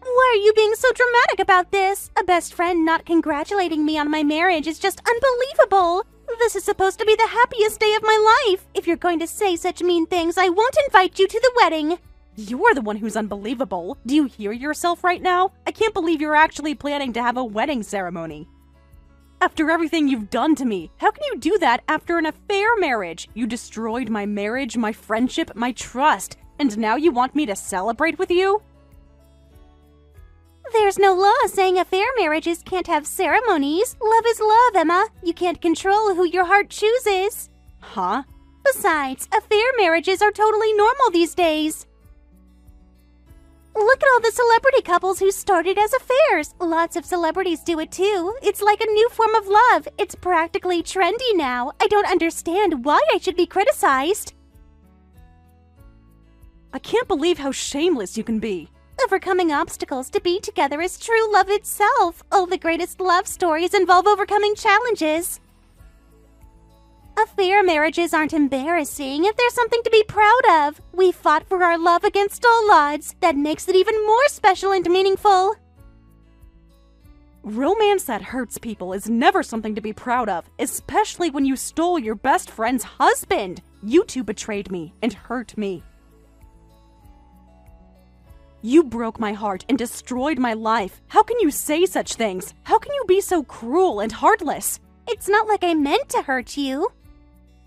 Why are you being so dramatic about this? A best friend not congratulating me on my marriage is just unbelievable. This is supposed to be the happiest day of my life. If you're going to say such mean things, I won't invite you to the wedding. You're the one who's unbelievable. Do you hear yourself right now? I can't believe you're actually planning to have a wedding ceremony. After everything you've done to me, how can you do that after an affair marriage? You destroyed my marriage, my friendship, my trust, and now you want me to celebrate with you? There's no law saying affair marriages can't have ceremonies. Love is love, Emma. You can't control who your heart chooses. Huh? Besides, affair marriages are totally normal these days. Look at all the celebrity couples who started as affairs. Lots of celebrities do it too. It's like a new form of love. It's practically trendy now. I don't understand why I should be criticized. I can't believe how shameless you can be. Overcoming obstacles to be together is true love itself. All the greatest love stories involve overcoming challenges. Affair marriages aren't embarrassing. They're something to be proud of. We fought for our love against all odds. That makes it even more special and meaningful. Romance that hurts people is never something to be proud of, especially when you stole your best friend's husband. You two betrayed me and hurt me. You broke my heart and destroyed my life. How can you say such things? How can you be so cruel and heartless? It's not like I meant to hurt you.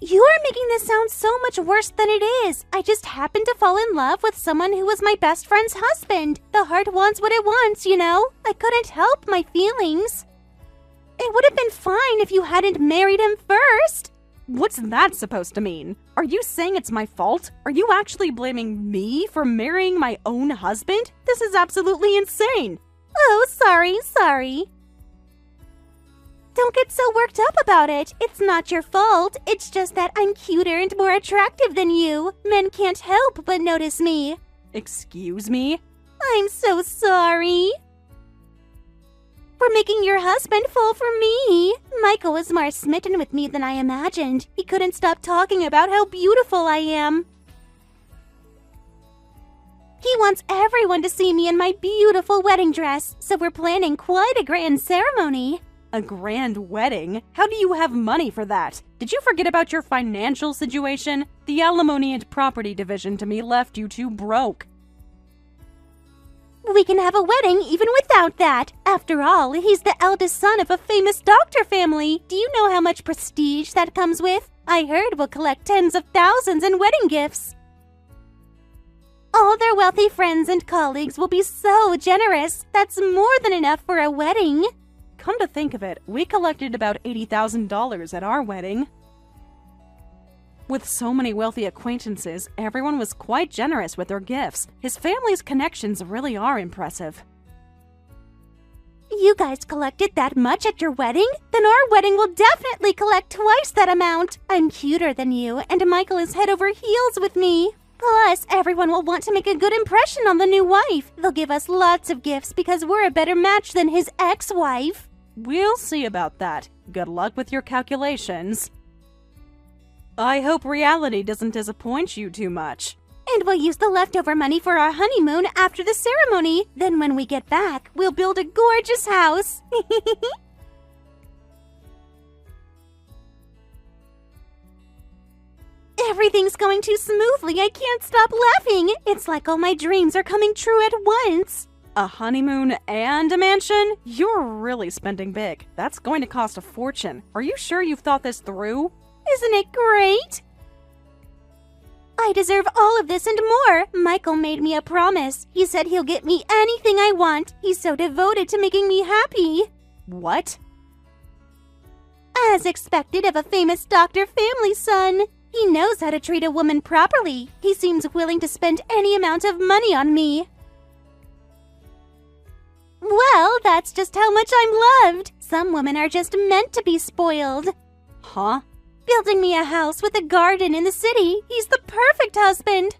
You are making this sound so much worse than it is. I just happened to fall in love with someone who was my best friend's husband. The heart wants what it wants, you know? I couldn't help my feelings. It would have been fine if you hadn't married him first. What's that supposed to mean? Are you saying it's my fault? Are you actually blaming me for marrying my own husband? This is absolutely insane. Oh, sorry. Don't get so worked up about it. It's not your fault. It's just that I'm cuter and more attractive than you. Men can't help but notice me. Excuse me? I'm so sorry. For making your husband fall for me. Michael was more smitten with me than I imagined. He couldn't stop talking about how beautiful I am. He wants everyone to see me in my beautiful wedding dress, so we're planning quite a grand ceremony. A grand wedding? How do you have money for that? Did you forget about your financial situation? The alimony and property division to me left you too broke. We can have a wedding even without that. After all, he's the eldest son of a famous doctor family. Do you know how much prestige that comes with? I heard we'll collect tens of thousands in wedding gifts. All their wealthy friends and colleagues will be so generous. That's more than enough for a wedding. Come to think of it, we collected about $80,000 at our wedding. With so many wealthy acquaintances, everyone was quite generous with their gifts. His family's connections really are impressive. You guys collected that much at your wedding? Then our wedding will definitely collect twice that amount. I'm cuter than you, and Michael is head over heels with me. Plus, everyone will want to make a good impression on the new wife. They'll give us lots of gifts because we're a better match than his ex-wife. We'll see about that. Good luck with your calculations. I hope reality doesn't disappoint you too much. And we'll use the leftover money for our honeymoon after the ceremony. Then when we get back, we'll build a gorgeous house. Everything's going too smoothly. I can't stop laughing. It's like all my dreams are coming true at once. A honeymoon and a mansion? You're really spending big. That's going to cost a fortune. Are you sure you've thought this through? Isn't it great? I deserve all of this and more. Michael made me a promise. He said he'll get me anything I want. He's so devoted to making me happy. What? As expected of a famous doctor family son. He knows how to treat a woman properly. He seems willing to spend any amount of money on me. Well, that's just how much I'm loved. Some women are just meant to be spoiled. Huh? Building me a house with a garden in the city. He's the perfect husband.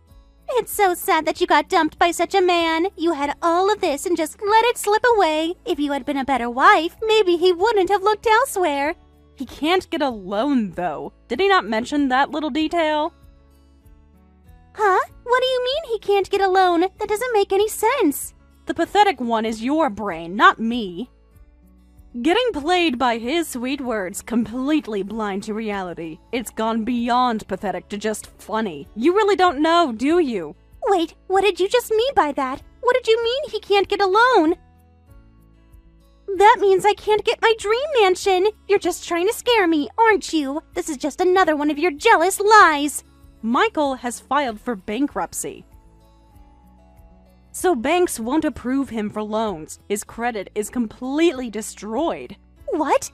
It's so sad that you got dumped by such a man. You had all of this and just let it slip away. If you had been a better wife, maybe he wouldn't have looked elsewhere. He can't get a loan, though. Did he not mention that little detail? Huh? What do you mean he can't get a loan? That doesn't make any sense. The pathetic one is your brain, not me. Getting played by his sweet words, completely blind to reality. It's gone beyond pathetic to just funny. You really don't know, do you? Wait, what did you just mean by that? What did you mean he can't get a loan? That means I can't get my dream mansion. You're just trying to scare me, aren't you? This is just another one of your jealous lies. Michael has filed for bankruptcy. So banks won't approve him for loans. His credit is completely destroyed. What?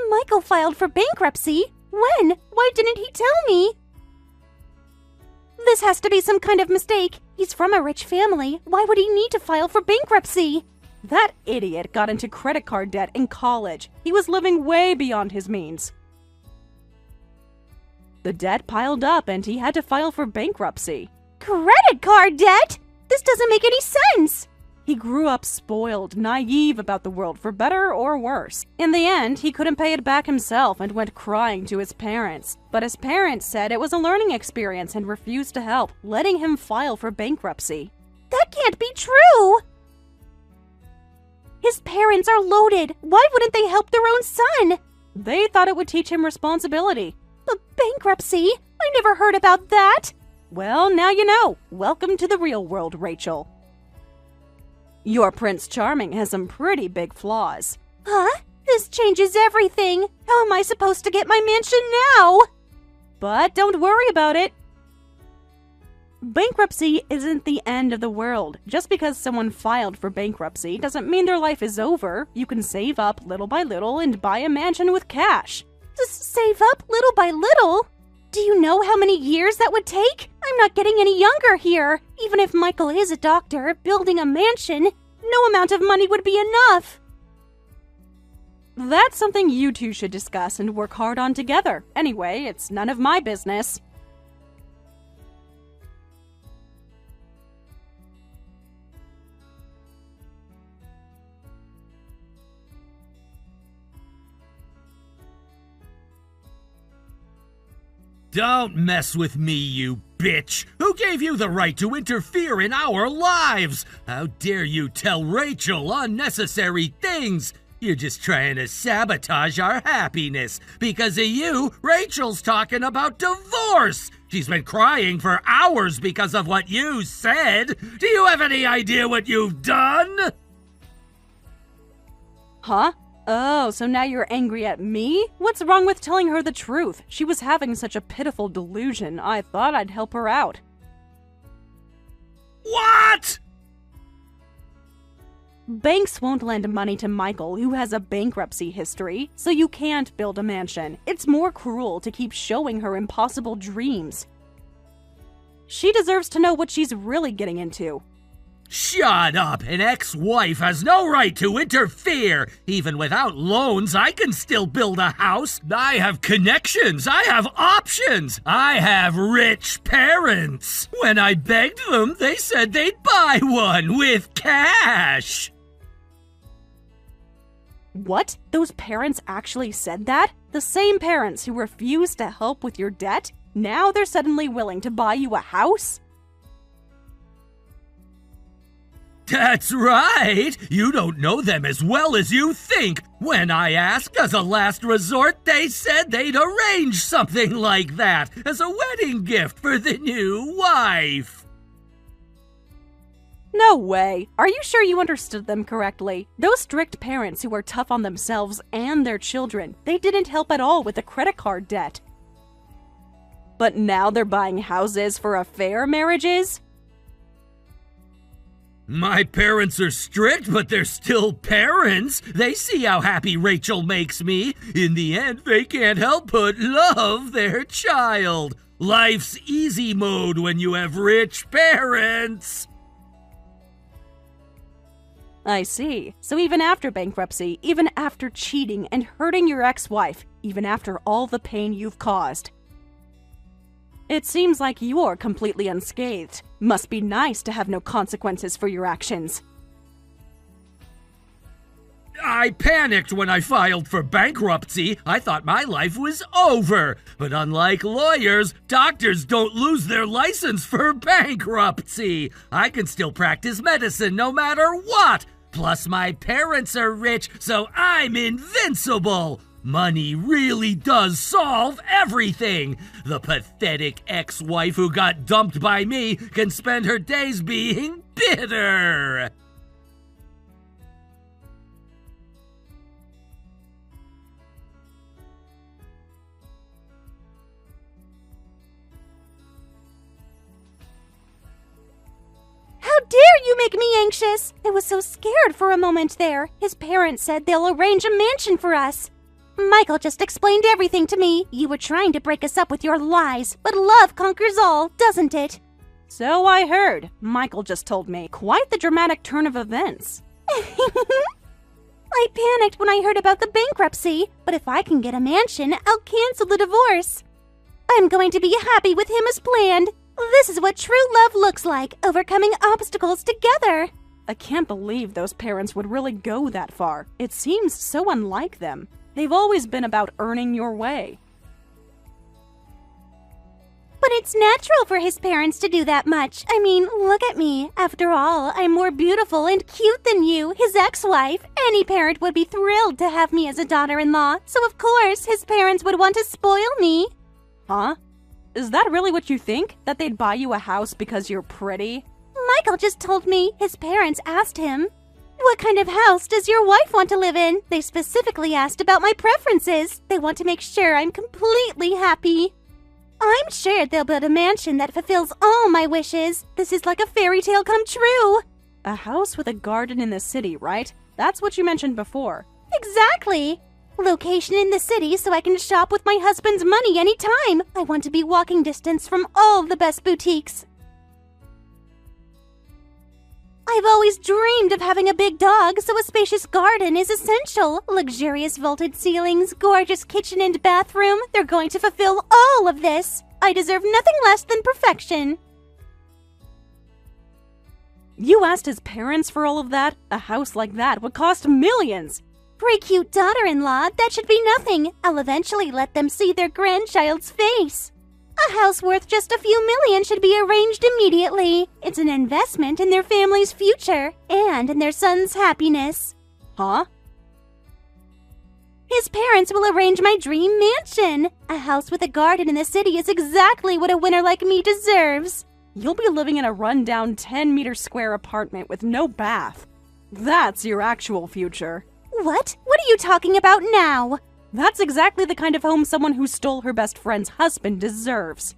Michael filed for bankruptcy? When? Why didn't he tell me? This has to be some kind of mistake. He's from a rich family. Why would he need to file for bankruptcy? That idiot got into credit card debt in college. He was living way beyond his means. The debt piled up and he had to file for bankruptcy. Credit card debt? This doesn't make any sense! He grew up spoiled, naive about the world, for better or worse. In the end, he couldn't pay it back himself and went crying to his parents. But his parents said it was a learning experience and refused to help, letting him file for bankruptcy. That can't be true! His parents are loaded. Why wouldn't they help their own son? They thought it would teach him responsibility. But bankruptcy? I never heard about that! Well, now you know. Welcome to the real world, Rachel. Your Prince Charming has some pretty big flaws. Huh? This changes everything. How am I supposed to get my mansion now? But don't worry about it. Bankruptcy isn't the end of the world. Just because someone filed for bankruptcy doesn't mean their life is over. You can save up little by little and buy a mansion with cash. Just save up little by little? Do you know how many years that would take? I'm not getting any younger here. Even if Michael is a doctor, building a mansion, no amount of money would be enough. That's something you two should discuss and work hard on together. Anyway, it's none of my business. Don't mess with me, you bitch! Who gave you the right to interfere in our lives? How dare you tell Rachel unnecessary things? You're just trying to sabotage our happiness. Because of you, Rachel's talking about divorce! She's been crying for hours because of what you said! Do you have any idea what you've done? Huh? Oh, so now you're angry at me? What's wrong with telling her the truth? She was having such a pitiful delusion. I thought I'd help her out. What? Banks won't lend money to Michael, who has a bankruptcy history, so you can't build a mansion. It's more cruel to keep showing her impossible dreams. She deserves to know what she's really getting into. Shut up! An ex-wife has no right to interfere! Even without loans, I can still build a house! I have connections! I have options! I have rich parents! When I begged them, they said they'd buy one with cash! What? Those parents actually said that? The same parents who refused to help with your debt? Now they're suddenly willing to buy you a house? That's right! You don't know them as well as you think! When I asked as a last resort, they said they'd arrange something like that as a wedding gift for the new wife! No way! Are you sure you understood them correctly? Those strict parents who are tough on themselves and their children, they didn't help at all with the credit card debt. But now they're buying houses for affair marriages? My parents are strict, but they're still parents. They see how happy Rachel makes me. In the end, they can't help but love their child. Life's easy mode when you have rich parents. I see. So even after bankruptcy, even after cheating and hurting your ex-wife, even after all the pain you've caused, it seems like you're completely unscathed. Must be nice to have no consequences for your actions. I panicked when I filed for bankruptcy. I thought my life was over. But unlike lawyers, doctors don't lose their license for bankruptcy. I can still practice medicine no matter what. Plus, my parents are rich, so I'm invincible. Money really does solve everything. The pathetic ex-wife who got dumped by me can spend her days being bitter. How dare you make me anxious? I was so scared for a moment there. His parents said they'll arrange a mansion for us. Michael just explained everything to me. You were trying to break us up with your lies, but love conquers all, doesn't it? So I heard. Michael just told me. Quite the dramatic turn of events. I panicked when I heard about the bankruptcy, but if I can get a mansion, I'll cancel the divorce. I'm going to be happy with him as planned. This is what true love looks like, overcoming obstacles together. I can't believe those parents would really go that far. It seems so unlike them. They've always been about earning your way. But it's natural for his parents to do that much. I mean, look at me. After all, I'm more beautiful and cute than you, his ex-wife. Any parent would be thrilled to have me as a daughter-in-law, so of course his parents would want to spoil me. Huh? Is that really what you think? That they'd buy you a house because you're pretty? Michael just told me. His parents asked him, "What kind of house does your wife want to live in?" They specifically asked about my preferences. They want to make sure I'm completely happy. I'm sure they'll build a mansion that fulfills all my wishes. This is like a fairy tale come true. A house with a garden in the city, right? That's what you mentioned before. Exactly. Location in the city so I can shop with my husband's money anytime. I want to be walking distance from all the best boutiques. I've always dreamed of having a big dog, so a spacious garden is essential. Luxurious vaulted ceilings, gorgeous kitchen and bathroom. They're going to fulfill all of this. I deserve nothing less than perfection. You asked his parents for all of that? A house like that would cost millions. For a cute daughter-in-law, that should be nothing. I'll eventually let them see their grandchild's face. A house worth just a few million should be arranged immediately. It's an investment in their family's future and in their son's happiness. Huh? His parents will arrange my dream mansion. A house with a garden in the city is exactly what a winner like me deserves. You'll be living in a rundown 10-meter square apartment with no bath. That's your actual future. What? What are you talking about now? That's exactly the kind of home someone who stole her best friend's husband deserves.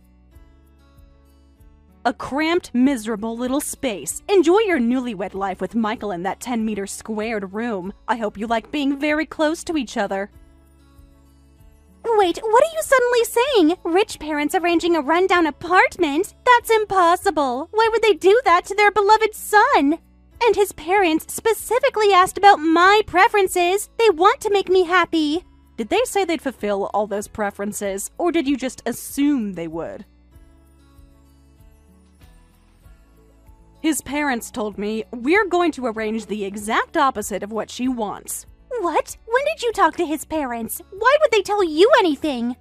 A cramped, miserable little space. Enjoy your newlywed life with Michael in that 10-meter squared room. I hope you like being very close to each other. Wait, what are you suddenly saying? Rich parents arranging a rundown apartment? That's impossible. Why would they do that to their beloved son? And his parents specifically asked about my preferences. They want to make me happy. Did they say they'd fulfill all those preferences, or did you just assume they would? His parents told me, we're going to arrange the exact opposite of what she wants. What? When did you talk to his parents? Why would they tell you anything?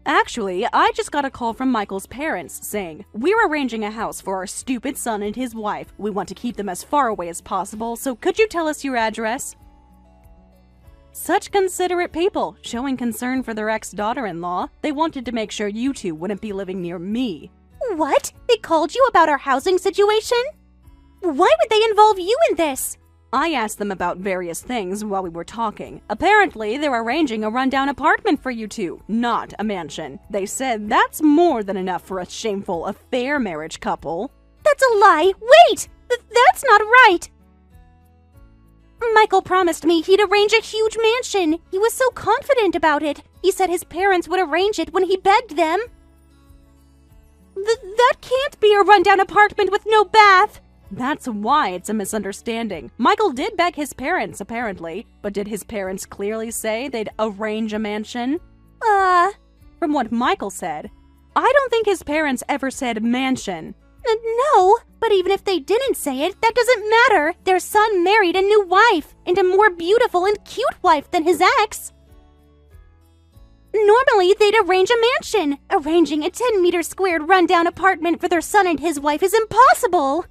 Actually, I just got a call from Michael's parents saying, we're arranging a house for our stupid son and his wife. We want to keep them as far away as possible, so could you tell us your address? Such considerate people, showing concern for their ex-daughter-in-law. They wanted to make sure you two wouldn't be living near me. What? They called you about our housing situation? Why would they involve you in this? I asked them about various things while we were talking. Apparently, they're arranging a rundown apartment for you two, not a mansion. They said that's more than enough for a shameful affair marriage couple. That's a lie! Wait! That's not right! Michael promised me he'd arrange a huge mansion. He was so confident about it. He said his parents would arrange it when he begged them. That can't be a rundown apartment with no bath. That's why it's a misunderstanding. Michael did beg his parents, apparently, but did his parents clearly say they'd arrange a mansion? From what Michael said, I don't think his parents ever said mansion. No, but even if they didn't say it, that doesn't matter. Their son married a new wife, and a more beautiful and cute wife than his ex. Normally, they'd arrange a mansion. Arranging a 10-meter squared rundown apartment for their son and his wife is impossible.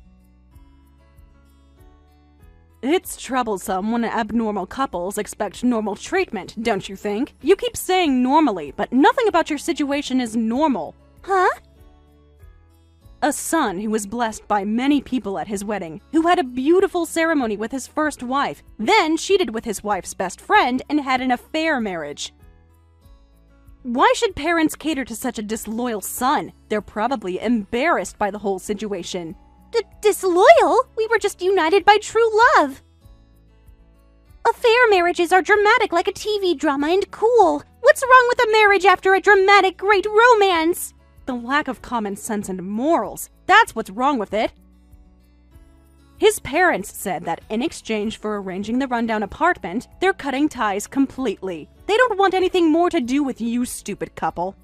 It's troublesome when abnormal couples expect normal treatment, don't you think? You keep saying normally, but nothing about your situation is normal. Huh? A son who was blessed by many people at his wedding, who had a beautiful ceremony with his first wife, then cheated with his wife's best friend and had an affair marriage. Why should parents cater to such a disloyal son? They're probably embarrassed by the whole situation. Disloyal? We were just united by true love. Affair marriages are dramatic like a TV drama and cool. What's wrong with a marriage after a dramatic, great romance? The lack of common sense and morals. That's what's wrong with it. His parents said that in exchange for arranging the rundown apartment, they're cutting ties completely. They don't want anything more to do with you, stupid couple.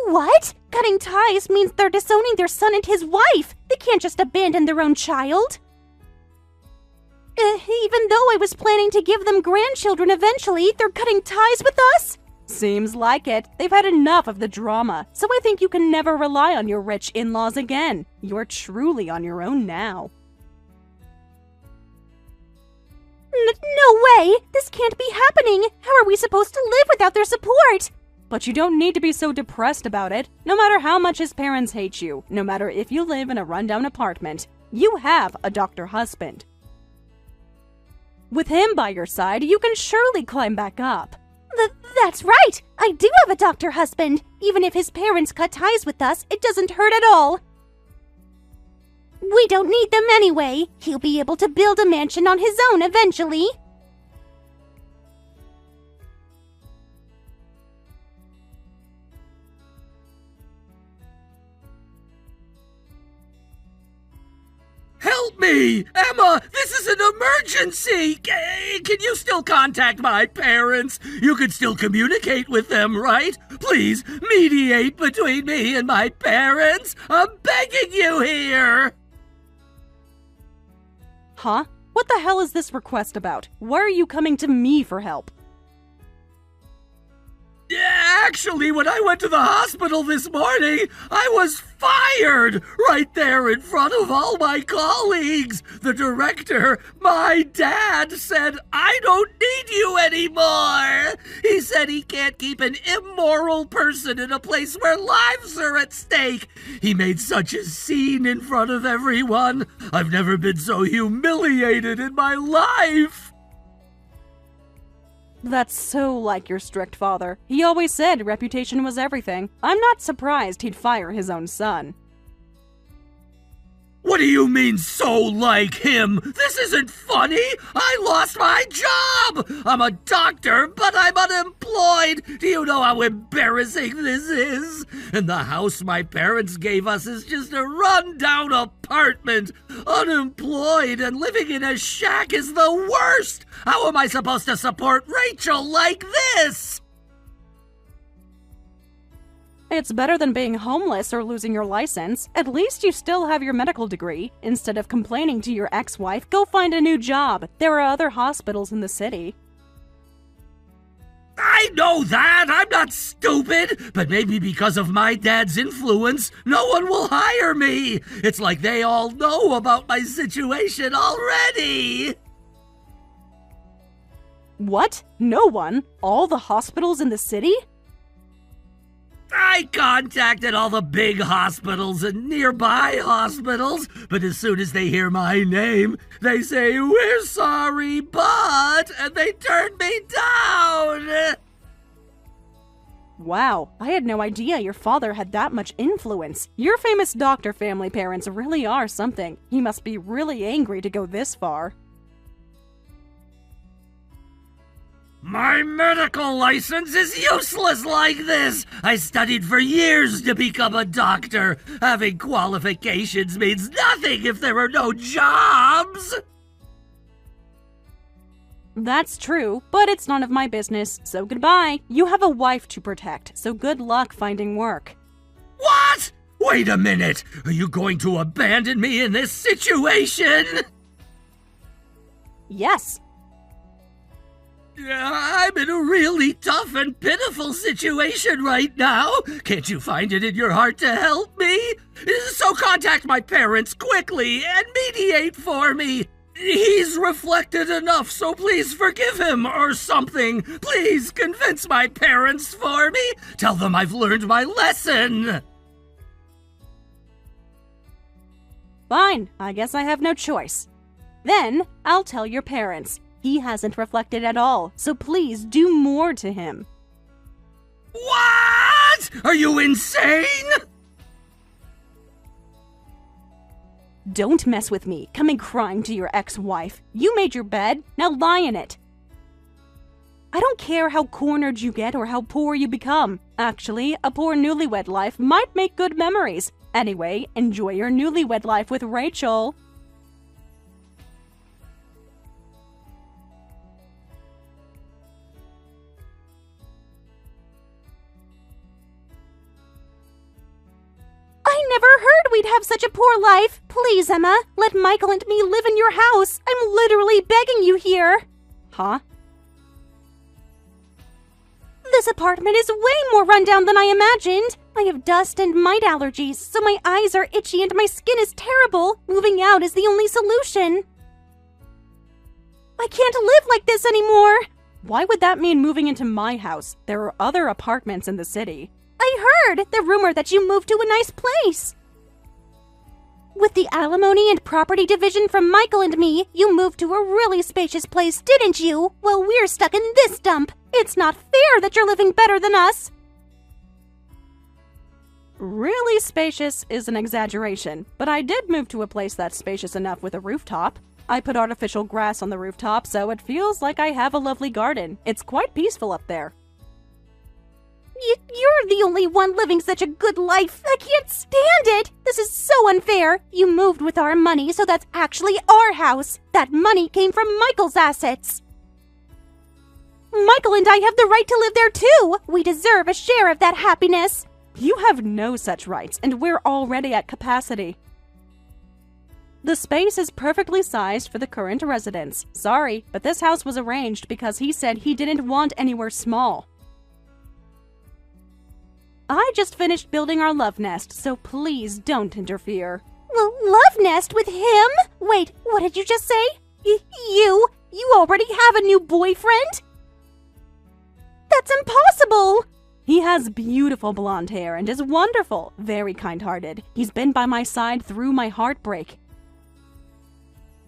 What? Cutting ties means they're disowning their son and his wife. They can't just abandon their own child. Even though I was planning to give them grandchildren eventually, they're cutting ties with us? Seems like it. They've had enough of the drama, so I think you can never rely on your rich in-laws again. You're truly on your own now. No way! This can't be happening! How are we supposed to live without their support? But you don't need to be so depressed about it. No matter how much his parents hate you, no matter if you live in a rundown apartment, you have a doctor husband. With him by your side, you can surely climb back up. That's right! I do have a doctor husband! Even if his parents cut ties with us, it doesn't hurt at all. We don't need them anyway. He'll be able to build a mansion on his own eventually. Help me! Emma, this is an emergency! Can you still contact my parents? You can still communicate with them, right? Please, mediate between me and my parents! I'm begging you here! Huh? What the hell is this request about? Why are you coming to me for help? Actually, when I went to the hospital this morning, I was fired right there in front of all my colleagues. The director, my dad, said, "I don't need you anymore." He said he can't keep an immoral person in a place where lives are at stake. He made such a scene in front of everyone. I've never been so humiliated in my life. That's so like your strict father. He always said reputation was everything. I'm not surprised he'd fire his own son. What do you mean, so like him? This isn't funny! I lost my job! I'm a doctor, but I'm unemployed! Do you know how embarrassing this is? And the house my parents gave us is just a run-down apartment! Unemployed and living in a shack is the worst! How am I supposed to support Rachel like this? It's better than being homeless or losing your license. At least you still have your medical degree. Instead of complaining to your ex-wife, go find a new job. There are other hospitals in the city. I know that! I'm not stupid! But maybe because of my dad's influence, no one will hire me! It's like they all know about my situation already! What? No one? All the hospitals in the city? I contacted all the big hospitals and nearby hospitals, but as soon as they hear my name, they say, "We're sorry, but," and they turn me down. Wow, I had no idea your father had that much influence. Your famous doctor family parents really are something. He must be really angry to go this far. My medical license is useless like this! I studied for years to become a doctor. Having qualifications means nothing if there are no jobs! That's true, but it's none of my business, so goodbye. You have a wife to protect, so good luck finding work. What? Wait a minute! Are you going to abandon me in this situation? Yes. I'm in a really tough and pitiful situation right now. Can't you find it in your heart to help me? So contact my parents quickly and mediate for me. He's reflected enough, so please forgive him or something. Please convince my parents for me. Tell them I've learned my lesson. Fine, I guess I have no choice. Then I'll tell your parents. He hasn't reflected at all, so please do more to him. What? Are you insane? Don't mess with me, coming crying to your ex-wife. You made your bed, now lie in it. I don't care how cornered you get or how poor you become. Actually, a poor newlywed life might make good memories. Anyway, enjoy your newlywed life with Rachel. I never heard we'd have such a poor life. Please, Emma, let Michael and me live in your house. I'm literally begging you here. Huh? This apartment is way more rundown than I imagined. I have dust and mite allergies, so my eyes are itchy and my skin is terrible. Moving out is the only solution. I can't live like this anymore. Why would that mean moving into my house? There are other apartments in the city. I heard the rumor that you moved to a nice place. With the alimony and property division from Michael and me, you moved to a really spacious place, didn't you? Well, we're stuck in this dump. It's not fair that you're living better than us. Really spacious is an exaggeration, but I did move to a place that's spacious enough with a rooftop. I put artificial grass on the rooftop, so it feels like I have a lovely garden. It's quite peaceful up there. You're the only one living such a good life. I can't stand it. This is so unfair. You moved with our money, so that's actually our house. That money came from Michael's assets. Michael and I have the right to live there too. We deserve a share of that happiness. You have no such rights, and we're already at capacity. The space is perfectly sized for the current residents. Sorry, but this house was arranged because he said he didn't want anywhere small. I just finished building our love nest, so please don't interfere. Well, love nest with him? Wait, what did you just say? You already have a new boyfriend? That's impossible! He has beautiful blonde hair and is wonderful, very kind-hearted. He's been by my side through my heartbreak.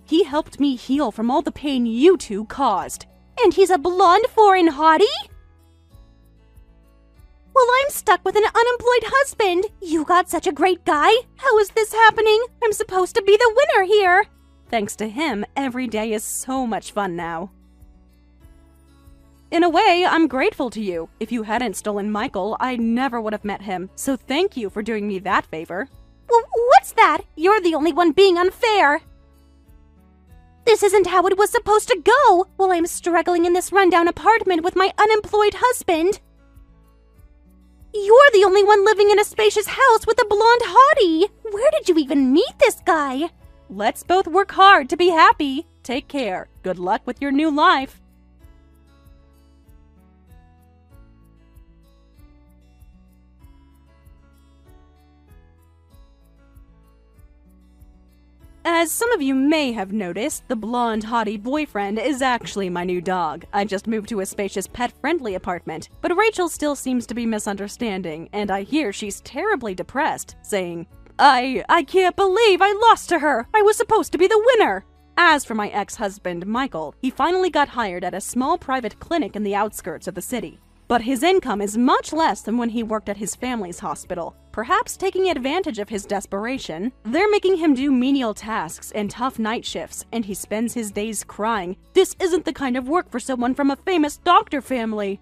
He helped me heal from all the pain you two caused. And he's a blonde foreign hottie? Well, I'm stuck with an unemployed husband. You got such a great guy. How is this happening? I'm supposed to be the winner here. Thanks to him, every day is so much fun now. In a way, I'm grateful to you. If you hadn't stolen Michael, I never would have met him, so thank you for doing me that favor. Well, what's that? You're the only one being unfair. This isn't how it was supposed to go. While I'm struggling in this rundown apartment with my unemployed husband. You're the only one living in a spacious house with a blonde hottie. Where did you even meet this guy? Let's both work hard to be happy. Take care. Good luck with your new life. As some of you may have noticed, the blonde hottie boyfriend is actually my new dog. I just moved to a spacious pet-friendly apartment, but Rachel still seems to be misunderstanding, and I hear she's terribly depressed, saying, I can't believe I lost to her! I was supposed to be the winner! As for my ex-husband, Michael, he finally got hired at a small private clinic in the outskirts of the city. But his income is much less than when he worked at his family's hospital. Perhaps taking advantage of his desperation, they're making him do menial tasks and tough night shifts, and he spends his days crying, "This isn't the kind of work for someone from a famous doctor family."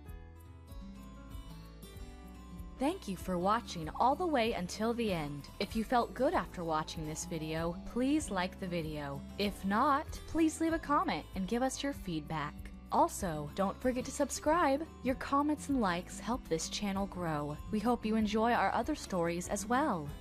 Thank you for watching all the way until the end. If you felt good after watching this video, please like the video. If not, please leave a comment and give us your feedback. Also, don't forget to subscribe. Your comments and likes help this channel grow. We hope you enjoy our other stories as well.